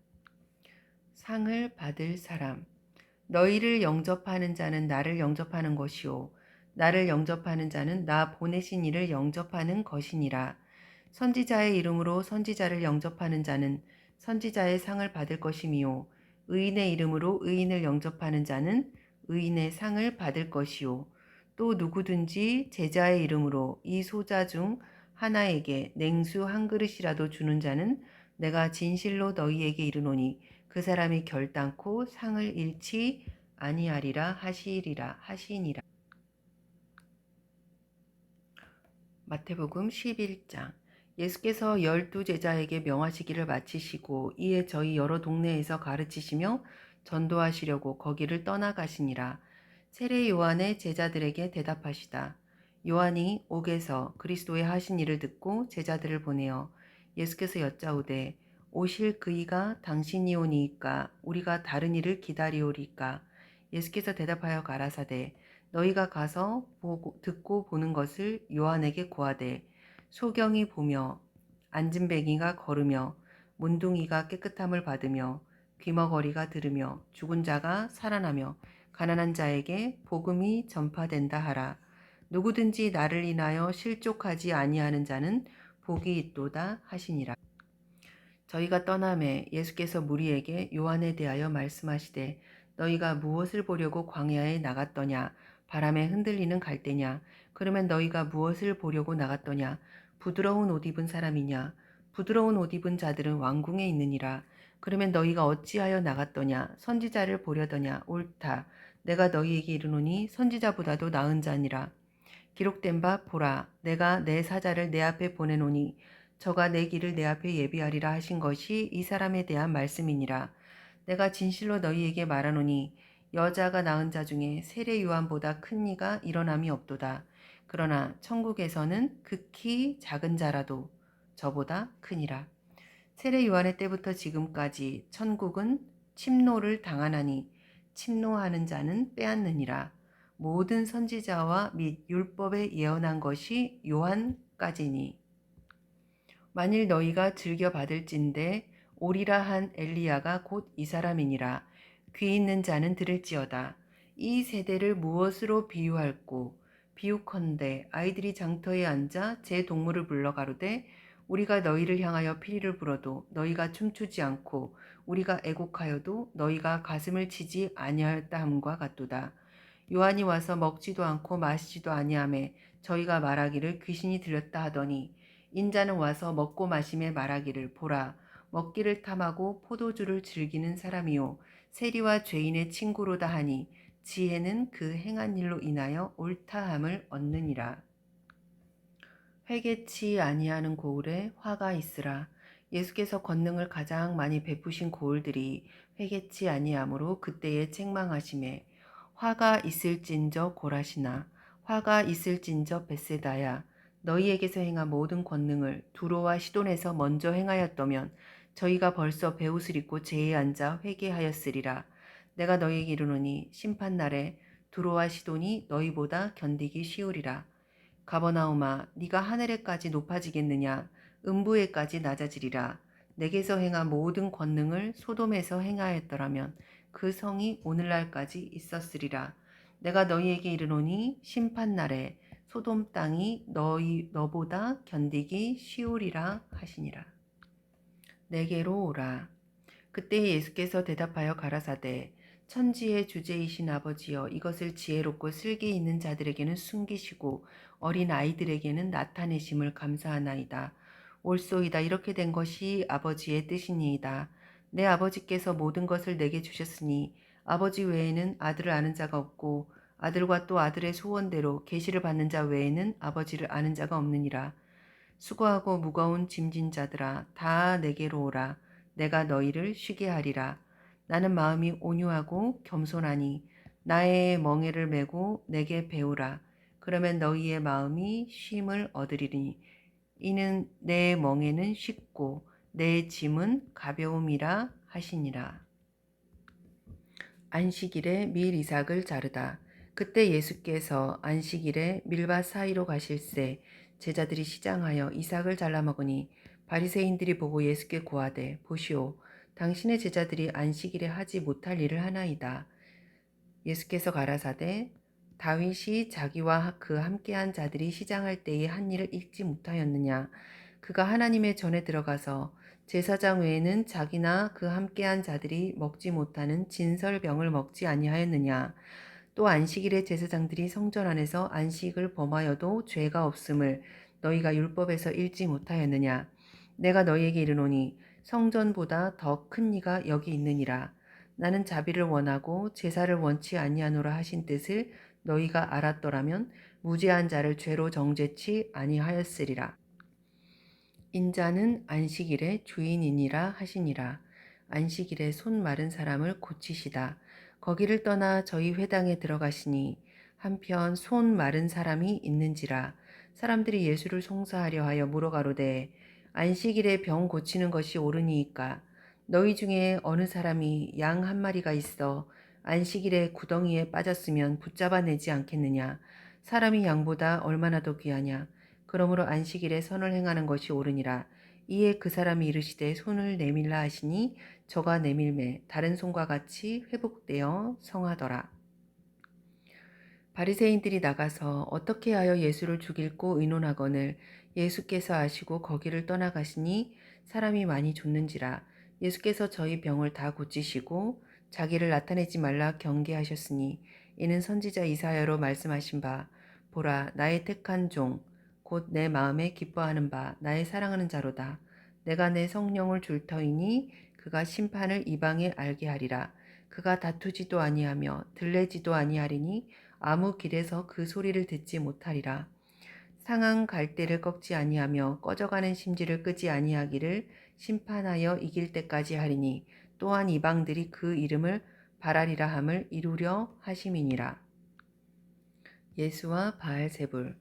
상을 받을 사람. 너희를 영접하는 자는 나를 영접하는 것이요 나를 영접하는 자는 나 보내신 이를 영접하는 것이니라. 선지자의 이름으로 선지자를 영접하는 자는 선지자의 상을 받을 것이미요 의인의 이름으로 의인을 영접하는 자는 의인의 상을 받을 것이요 또 누구든지 제자의 이름으로 이 소자 중 하나에게 냉수 한 그릇이라도 주는 자는 내가 진실로 너희에게 이르노니 그 사람이 결단코 상을 잃지 아니하리라 하시니라. 마태복음 11장. 예수께서 12제자에게 명하시기를 마치시고 이에 저희 여러 동네에서 가르치시며 전도하시려고 거기를 떠나가시니라. 세례 요한의 제자들에게 대답하시다. 요한이 옥에서 그리스도의 하신 일을 듣고 제자들을 보내어 예수께서 여짜오되 오실 그이가 당신이오니이까 우리가 다른 이를 기다리오리까. 예수께서 대답하여 가라사대 너희가 가서 듣고 보는 것을 요한에게 고하되 소경이 보며 안진뱅이가 걸으며 문둥이가 깨끗함을 받으며 귀머거리가 들으며 죽은 자가 살아나며 가난한 자에게 복음이 전파된다 하라. 누구든지 나를 인하여 실족하지 아니하는 자는 복이 있도다 하시니라. 저희가 떠나매 예수께서 무리에게 요한에 대하여 말씀하시되 너희가 무엇을 보려고 광야에 나갔더냐 바람에 흔들리는 갈대냐 그러면 너희가 무엇을 보려고 나갔더냐 부드러운 옷 입은 사람이냐 부드러운 옷 입은 자들은 왕궁에 있느니라. 그러면 너희가 어찌하여 나갔더냐 선지자를 보려더냐 옳다 내가 너희에게 이르노니 선지자보다도 나은 자니라. 기록된 바 보라 내가 내 사자를 내 앞에 보내노니 저가 내 길을 내 앞에 예비하리라 하신 것이 이 사람에 대한 말씀이니라. 내가 진실로 너희에게 말하노니 여자가 낳은 자 중에 세례 요한보다 큰 이가 일어남이 없도다. 그러나 천국에서는 극히 작은 자라도 저보다 크니라. 세례 요한의 때부터 지금까지 천국은 침노를 당하나니 침노하는 자는 빼앗느니라. 모든 선지자와 및 율법에 예언한 것이 요한까지니 만일 너희가 즐겨 받을진대 오리라 한 엘리야가 곧 이 사람이니라. 귀 있는 자는 들을지어다. 이 세대를 무엇으로 비유할꼬 비유컨대 아이들이 장터에 앉아 제 동물을 불러 가로되 우리가 너희를 향하여 피리를 불어도 너희가 춤추지 않고 우리가 애곡하여도 너희가 가슴을 치지 아니하였다 함과 같도다. 요한이 와서 먹지도 않고 마시지도 아니하매 저희가 말하기를 귀신이 들렸다 하더니 인자는 와서 먹고 마심에 말하기를 보라 먹기를 탐하고 포도주를 즐기는 사람이요 세리와 죄인의 친구로다 하니 지혜는 그 행한 일로 인하여 옳다함을 얻느니라. 회개치 아니하는 고을에 화가 있으라. 예수께서 권능을 가장 많이 베푸신 고을들이 회개치 아니하므로 그때에 책망하심에 화가 있을진저 고라시나 화가 있을진저 벳세다야 너희에게서 행한 모든 권능을 두로와 시돈에서 먼저 행하였더면 저희가 벌써 베옷을 입고 제에 앉아 회개하였으리라. 내가 너희에게 이르노니 심판날에 두로와 시돈이 너희보다 견디기 쉬우리라. 가버나움아 네가 하늘에까지 높아지겠느냐 음부에까지 낮아지리라. 내게서 행한 모든 권능을 소돔에서 행하였더라면 그 성이 오늘날까지 있었으리라. 내가 너희에게 이르노니 심판날에 소돔 땅이 너보다 견디기 쉬우리라 하시니라. 내게로 오라. 그때 예수께서 대답하여 가라사대 천지의 주제이신 아버지여 이것을 지혜롭고 슬기 있는 자들에게는 숨기시고 어린 아이들에게는 나타내심을 감사하나이다. 옳소이다. 이렇게 된 것이 아버지의 뜻이니이다. 내 아버지께서 모든 것을 내게 주셨으니 아버지 외에는 아들을 아는 자가 없고 아들과 또 아들의 소원대로 계시를 받는 자 외에는 아버지를 아는 자가 없느니라. 수고하고 무거운 짐진 자들아 다 내게로 오라. 내가 너희를 쉬게 하리라. 나는 마음이 온유하고 겸손하니 나의 멍에를 메고 내게 배우라. 그러면 너희의 마음이 쉼을 얻으리니 이는 내 멍에는 쉽고 내 짐은 가벼움이라 하시니라. 안식일에 밀 이삭을 자르다. 그때 예수께서 안식일에 밀밭 사이로 가실새 제자들이 시장하여 이삭을 잘라 먹으니 바리새인들이 보고 예수께 고하되 보시오 당신의 제자들이 안식일에 하지 못할 일을 하나이다. 예수께서 가라사대 다윗이 자기와 그 함께한 자들이 시장할 때에 한 일을 읽지 못하였느냐. 그가 하나님의 전에 들어가서 제사장 외에는 자기나 그 함께한 자들이 먹지 못하는 진설병을 먹지 아니하였느냐. 또 안식일에 제사장들이 성전 안에서 안식을 범하여도 죄가 없음을 너희가 율법에서 읽지 못하였느냐. 내가 너희에게 이르노니 성전보다 더 큰 이가 여기 있느니라. 나는 자비를 원하고 제사를 원치 아니하노라 하신 뜻을 너희가 알았더라면 무죄한 자를 죄로 정죄치 아니하였으리라. 인자는 안식일의 주인이니라 하시니라. 안식일에 손 마른 사람을 고치시다. 거기를 떠나 저희 회당에 들어가시니 한편 손 마른 사람이 있는지라. 사람들이 예수를 송사하려 하여 물어가로되 안식일에 병 고치는 것이 옳으니이까 너희 중에 어느 사람이 양 한 마리가 있어 안식일에 구덩이에 빠졌으면 붙잡아내지 않겠느냐. 사람이 양보다 얼마나 더 귀하냐. 그러므로 안식일에 선을 행하는 것이 옳으니라. 이에 그 사람이 이르시되 손을 내밀라 하시니 저가 내밀매 다른 손과 같이 회복되어 성하더라. 바리새인들이 나가서 어떻게 하여 예수를 죽일고 의논하거늘 예수께서 아시고 거기를 떠나가시니 사람이 많이 줬는지라. 예수께서 저희 병을 다 고치시고 자기를 나타내지 말라 경계하셨으니 이는 선지자 이사야로 말씀하신 바 보라 나의 택한 종 곧 내 마음에 기뻐하는 바 나의 사랑하는 자로다. 내가 내 성령을 줄 터이니 그가 심판을 이방에 알게 하리라. 그가 다투지도 아니하며 들레지도 아니하리니 아무 길에서 그 소리를 듣지 못하리라. 상한 갈대를 꺾지 아니하며 꺼져가는 심지를 끄지 아니하기를 심판하여 이길 때까지 하리니 또한 이방들이 그 이름을 바라리라 함을 이루려 하심이니라. 예수와 바알세불.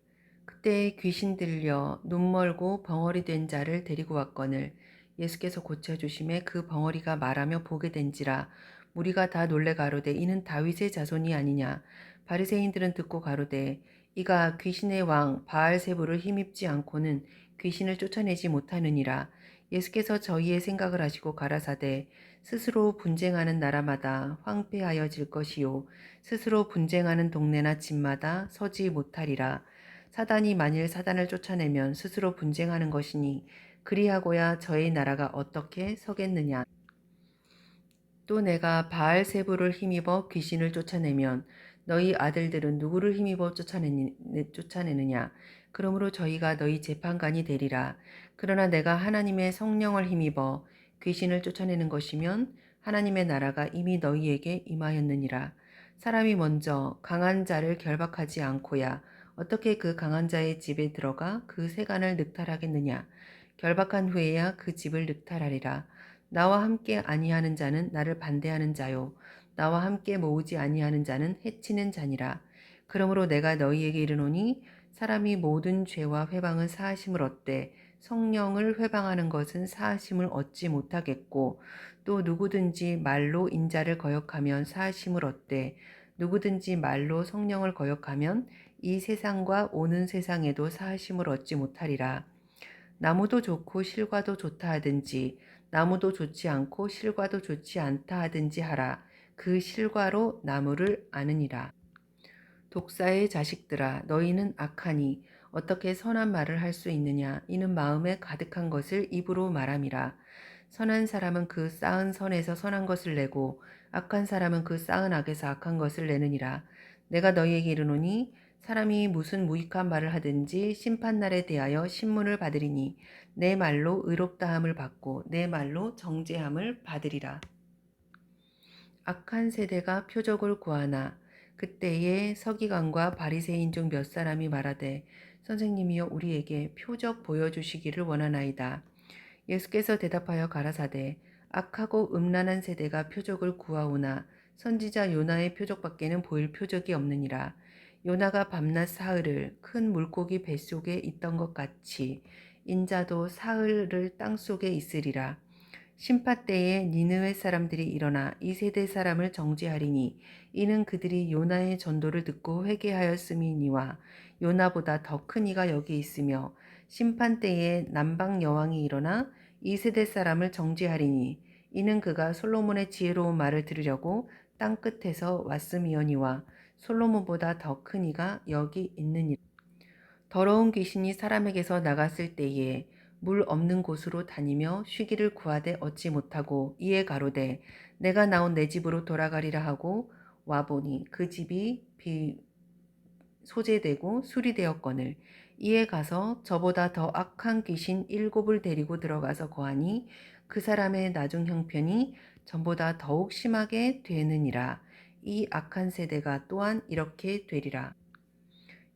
그때 귀신 들려 눈멀고 벙어리 된 자를 데리고 왔거늘 예수께서 고쳐주심에 그 벙어리가 말하며 보게 된지라. 무리가 다 놀래 가로되 이는 다윗의 자손이 아니냐. 바리새인들은 듣고 가로되 이가 귀신의 왕 바알세불을 힘입지 않고는 귀신을 쫓아내지 못하느니라. 예수께서 저희의 생각을 하시고 가라사대 스스로 분쟁하는 나라마다 황폐하여질 것이요 스스로 분쟁하는 동네나 집마다 서지 못하리라. 사단이 만일 사단을 쫓아내면 스스로 분쟁하는 것이니 그리하고야 저의 나라가 어떻게 서겠느냐. 또 내가 바알세불을 힘입어 귀신을 쫓아내면 너희 아들들은 누구를 힘입어 쫓아내느냐. 그러므로 저희가 너희 재판관이 되리라. 그러나 내가 하나님의 성령을 힘입어 귀신을 쫓아내는 것이면 하나님의 나라가 이미 너희에게 임하였느니라. 사람이 먼저 강한 자를 결박하지 않고야 어떻게 그 강한 자의 집에 들어가 그 세간을 늑탈하겠느냐. 결박한 후에야 그 집을 늑탈하리라. 나와 함께 아니하는 자는 나를 반대하는 자요 나와 함께 모으지 아니하는 자는 해치는 자니라. 그러므로 내가 너희에게 이르노니 사람이 모든 죄와 회방은 사하심을 얻되 성령을 회방하는 것은 사하심을 얻지 못하겠고 또 누구든지 말로 인자를 거역하면 사하심을 얻되 누구든지 말로 성령을 거역하면 이 세상과 오는 세상에도 사하심을 얻지 못하리라. 나무도 좋고 실과도 좋다 하든지 나무도 좋지 않고 실과도 좋지 않다 하든지 하라. 그 실과로 나무를 아느니라. 독사의 자식들아, 너희는 악하니 어떻게 선한 말을 할 수 있느냐? 이는 마음에 가득한 것을 입으로 말함이라. 선한 사람은 그 쌓은 선에서 선한 것을 내고 악한 사람은 그 쌓은 악에서 악한 것을 내느니라. 내가 너희에게 이르노니 사람이 무슨 무익한 말을 하든지 심판날에 대하여 신문을 받으리니 내 말로 의롭다함을 받고 내 말로 정죄함을 받으리라. 악한 세대가 표적을 구하나 그때에 서기관과 바리새인 중 몇 사람이 말하되 선생님이여 우리에게 표적 보여주시기를 원하나이다. 예수께서 대답하여 가라사대 악하고 음란한 세대가 표적을 구하오나 선지자 요나의 표적밖에는 보일 표적이 없느니라. 요나가 밤낮 사흘을 큰 물고기 뱃속에 있던 것 같이 인자도 사흘을 땅속에 있으리라. 심판 때에 니느웨 사람들이 일어나 이 세대 사람을 정죄하리니 이는 그들이 요나의 전도를 듣고 회개하였음이니와 요나보다 더 큰 이가 여기 있으며 심판 때에 남방 여왕이 일어나 이 세대 사람을 정죄하리니 이는 그가 솔로몬의 지혜로운 말을 들으려고 땅 끝에서 왔음이오니와 솔로몬보다 더 큰 이가 여기 있느니라. 더러운 귀신이 사람에게서 나갔을 때에 물 없는 곳으로 다니며 쉬기를 구하되 얻지 못하고 이에 가로되 내가 나온 내 집으로 돌아가리라 하고 와보니 그 집이 소재되고 수리되었거늘 이에 가서 저보다 더 악한 귀신 7을 데리고 들어가서 거하니 그 사람의 나중 형편이 전보다 더욱 심하게 되느니라. 이 악한 세대가 또한 이렇게 되리라.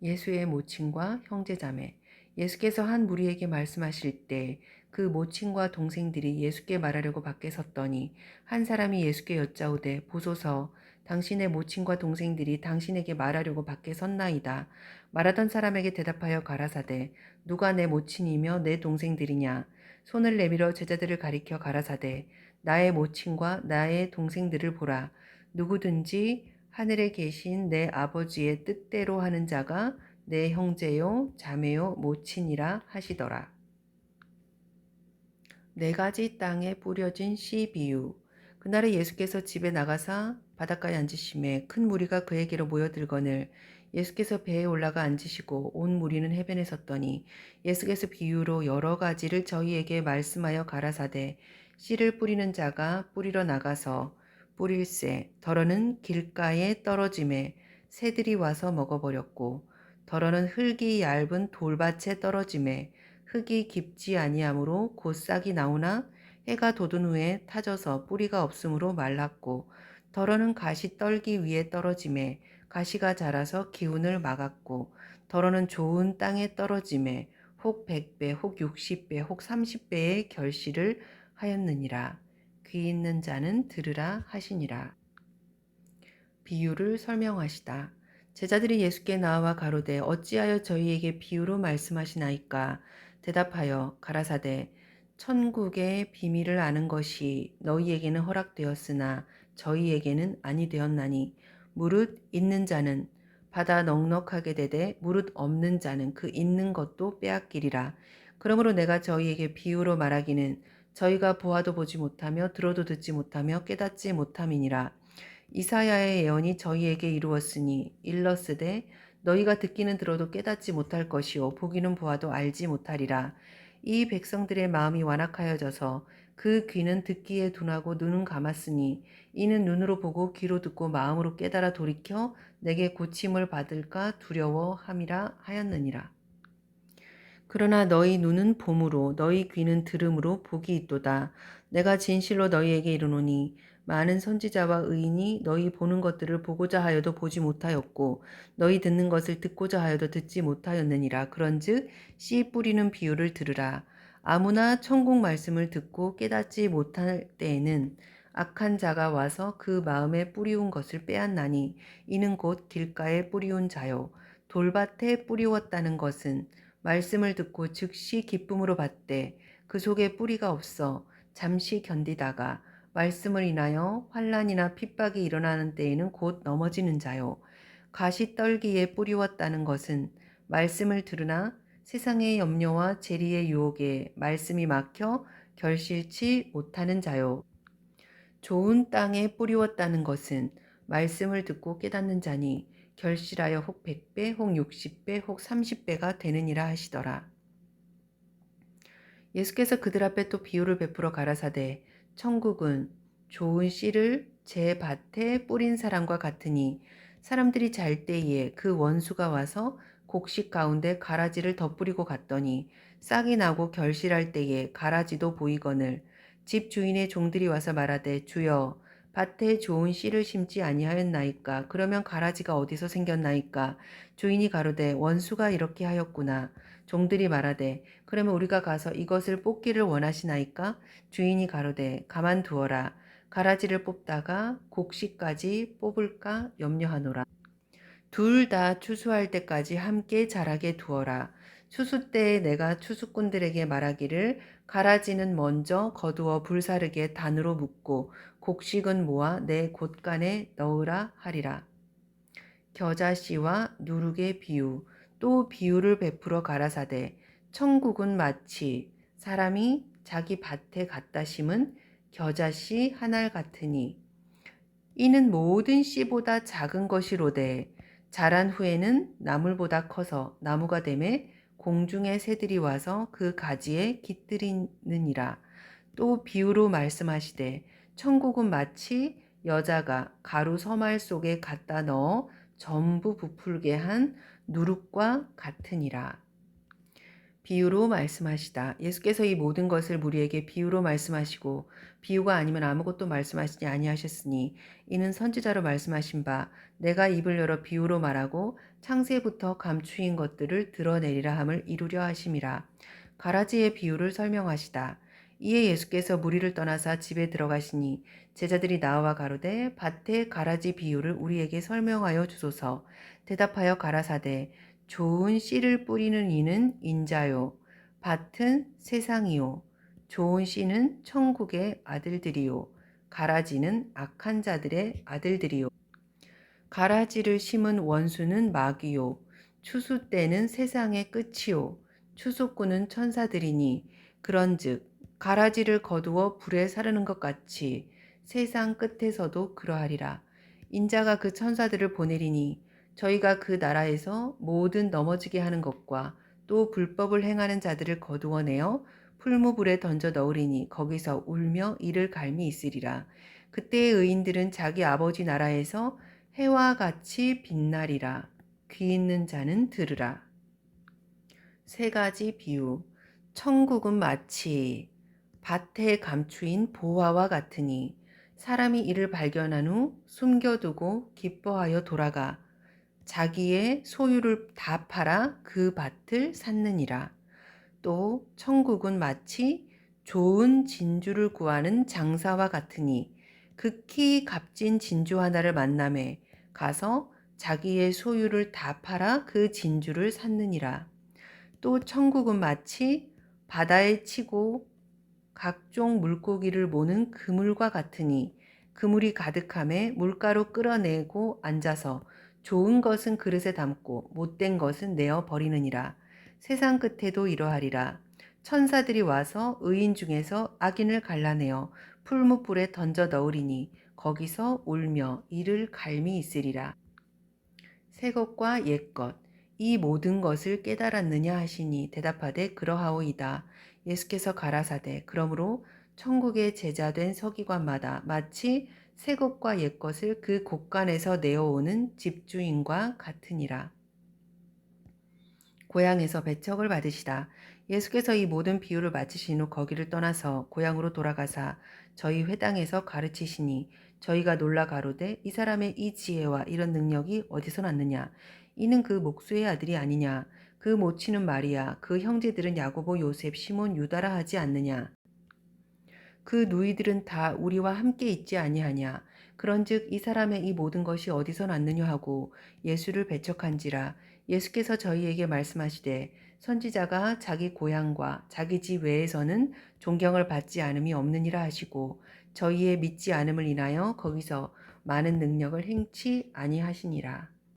예수의 모친과 형제자매. 예수께서 한 무리에게 말씀하실 때 그 모친과 동생들이 예수께 말하려고 밖에 섰더니 한 사람이 예수께 여짜오되 보소서 당신의 모친과 동생들이 당신에게 말하려고 밖에 섰나이다. 말하던 사람에게 대답하여 가라사대 누가 내 모친이며 내 동생들이냐. 손을 내밀어 제자들을 가리켜 가라사대 나의 모친과 나의 동생들을 보라. 누구든지 하늘에 계신 내 아버지의 뜻대로 하는 자가 내 형제요 자매요 모친이라 하시더라. 네 가지 땅에 뿌려진 씨 비유. 그날에 예수께서 집에 나가사 바닷가에 앉으심에 큰 무리가 그에게로 모여들거늘 예수께서 배에 올라가 앉으시고 온 무리는 해변에 섰더니 예수께서 비유로 여러 가지를 저희에게 말씀하여 가라사대 씨를 뿌리는 자가 뿌리러 나가서 뿌릴새 더러는 길가에 떨어짐에 새들이 와서 먹어버렸고 더러는 흙이 얇은 돌밭에 떨어짐에 흙이 깊지 아니하므로 곧 싹이 나오나 해가 돋은 후에 타져서 뿌리가 없으므로 말랐고 더러는 가시 떨기 위에 떨어짐에 가시가 자라서 기운을 막았고 더러는 좋은 땅에 떨어짐에 혹 100배 혹 60배 혹 30배의 결실을 하였느니라. 귀 있는 자는 들으라 하시니라. 비유를 설명하시다. 제자들이 예수께 나와 가로되 어찌하여 저희에게 비유로 말씀하시나이까. 대답하여 가라사대 천국의 비밀을 아는 것이 너희에게는 허락되었으나 저희에게는 아니 되었나니 무릇 있는 자는 받아 넉넉하게 되되 무릇 없는 자는 그 있는 것도 빼앗기리라. 그러므로 내가 저희에게 비유로 말하기는 저희가 보아도 보지 못하며 들어도 듣지 못하며 깨닫지 못함이니라. 이사야의 예언이 저희에게 이루었으니 일러스되 너희가 듣기는 들어도 깨닫지 못할 것이요 보기는 보아도 알지 못하리라. 이 백성들의 마음이 완악하여져서 그 귀는 듣기에 둔하고 눈은 감았으니 이는 눈으로 보고 귀로 듣고 마음으로 깨달아 돌이켜 내게 고침을 받을까 두려워함이라 하였느니라. 그러나 너희 눈은 봄으로 너희 귀는 들음으로 복이 있도다. 내가 진실로 너희에게 이르노니 많은 선지자와 의인이 너희 보는 것들을 보고자 하여도 보지 못하였고 너희 듣는 것을 듣고자 하여도 듣지 못하였느니라. 그런즉 씨 뿌리는 비유를 들으라. 아무나 천국 말씀을 듣고 깨닫지 못할 때에는 악한 자가 와서 그 마음에 뿌리운 것을 빼앗나니 이는 곧 길가에 뿌리운 자요 돌밭에 뿌리웠다는 것은 말씀을 듣고 즉시 기쁨으로 받되 그 속에 뿌리가 없어 잠시 견디다가 말씀을 인하여 환난이나 핍박이 일어나는 때에는 곧 넘어지는 자요. 가시 떨기에 뿌리웠다는 것은 말씀을 들으나 세상의 염려와 재리의 유혹에 말씀이 막혀 결실치 못하는 자요. 좋은 땅에 뿌리웠다는 것은 말씀을 듣고 깨닫는 자니 결실하여 혹 100배, 혹 60배, 혹 30배가 되느니라 하시더라. 예수께서 그들 앞에 또 비유를 베풀어 가라사대 천국은 좋은 씨를 제 밭에 뿌린 사람과 같으니 사람들이 잘 때에 그 원수가 와서 곡식 가운데 가라지를 덧뿌리고 갔더니 싹이 나고 결실할 때에 가라지도 보이거늘 집 주인의 종들이 와서 말하되 주여 밭에 좋은 씨를 심지 아니하였나이까 그러면 가라지가 어디서 생겼나이까 주인이 가로되 원수가 이렇게 하였구나 종들이 말하되 그러면 우리가 가서 이것을 뽑기를 원하시나이까? 주인이 가로되 가만두어라. 가라지를 뽑다가 곡식까지 뽑을까 염려하노라. 둘 다 추수할 때까지 함께 자라게 두어라. 추수 때에 내가 추수꾼들에게 말하기를 가라지는 먼저 거두어 불사르게 단으로 묶고 곡식은 모아 내 곳간에 넣으라 하리라. 겨자씨와 누룩의 비유 또 비유를 베풀어 가라사대 천국은 마치 사람이 자기 밭에 갖다 심은 겨자씨 한 알 같으니 이는 모든 씨보다 작은 것이로되 자란 후에는 나물보다 커서 나무가 되매 공중의 새들이 와서 그 가지에 깃들이느니라. 또 비유로 말씀하시되 천국은 마치 여자가 가루 서말 속에 갖다 넣어 전부 부풀게 한 누룩과 같으니라. 비유로 말씀하시다. 예수께서 이 모든 것을 무리에게 비유로 말씀하시고 비유가 아니면 아무것도 말씀하시지 아니하셨으니 이는 선지자로 말씀하신 바 내가 입을 열어 비유로 말하고 창세부터 감추인 것들을 드러내리라 함을 이루려 하심이라. 가라지의 비유를 설명하시다. 이에 예수께서 무리를 떠나사 집에 들어가시니 제자들이 나와 가로되 밭의 가라지 비유를 우리에게 설명하여 주소서. 대답하여 가라사대 좋은 씨를 뿌리는 이는 인자요 밭은 세상이요 좋은 씨는 천국의 아들들이요 가라지는 악한 자들의 아들들이요 가라지를 심은 원수는 마귀요 추수 때는 세상의 끝이요 추수꾼은 천사들이니 그런즉 가라지를 거두어 불에 사르는 것 같이 세상 끝에서도 그러하리라. 인자가 그 천사들을 보내리니 저희가 그 나라에서 모든 넘어지게 하는 것과 또 불법을 행하는 자들을 거두어내어 풀무불에 던져 넣으리니 거기서 울며 이를 갈미 있으리라. 그때의 의인들은 자기 아버지 나라에서 해와 같이 빛나리라. 귀 있는 자는 들으라. 세 가지 비유. 천국은 마치 밭에 감추인 보화와 같으니 사람이 이를 발견한 후 숨겨두고 기뻐하여 돌아가 자기의 소유를 다 팔아 그 밭을 샀느니라. 또 천국은 마치 좋은 진주를 구하는 장사와 같으니 극히 값진 진주 하나를 만남에 가서 자기의 소유를 다 팔아 그 진주를 샀느니라. 또 천국은 마치 바다에 치고 각종 물고기를 모는 그물과 같으니 그물이 가득함에 물가로 끌어내고 앉아서 좋은 것은 그릇에 담고 못된 것은 내어 버리느니라. 세상 끝에도 이러하리라. 천사들이 와서 의인 중에서 악인을 갈라내어 풀무불에 던져 넣으리니 거기서 울며 이를 갈미 있으리라. 새 것과 옛 것, 이 모든 것을 깨달았느냐 하시니 대답하되 그러하오이다. 예수께서 가라사대 그러므로 천국의 제자된 서기관마다 마치 새 것과 옛 것을 그 곳간에서 내어오는 집주인과 같으니라. 고향에서 배척을 받으시다. 예수께서 이 모든 비유를 마치신 후 거기를 떠나서 고향으로 돌아가사 저희 회당에서 가르치시니 저희가 놀라 가로되 이 사람의 이 지혜와 이런 능력이 어디서 났느냐? 이는 그 목수의 아들이 아니냐? 그 모친은 마리아, 그 형제들은 야고보, 요셉, 시몬, 유다라 하지 않느냐? 그 누이들은 다 우리와 함께 있지 아니하냐. 그런즉 이 사람의 이 모든 것이 어디서 났느냐 하고 예수를 배척한지라. 예수께서 저희에게 말씀하시되 선지자가 자기 고향과 자기 집 외에서는 존경을 받지 않음이 없느니라 하시고 저희의 믿지 않음을 인하여 거기서 많은 능력을 행치 아니하시니라.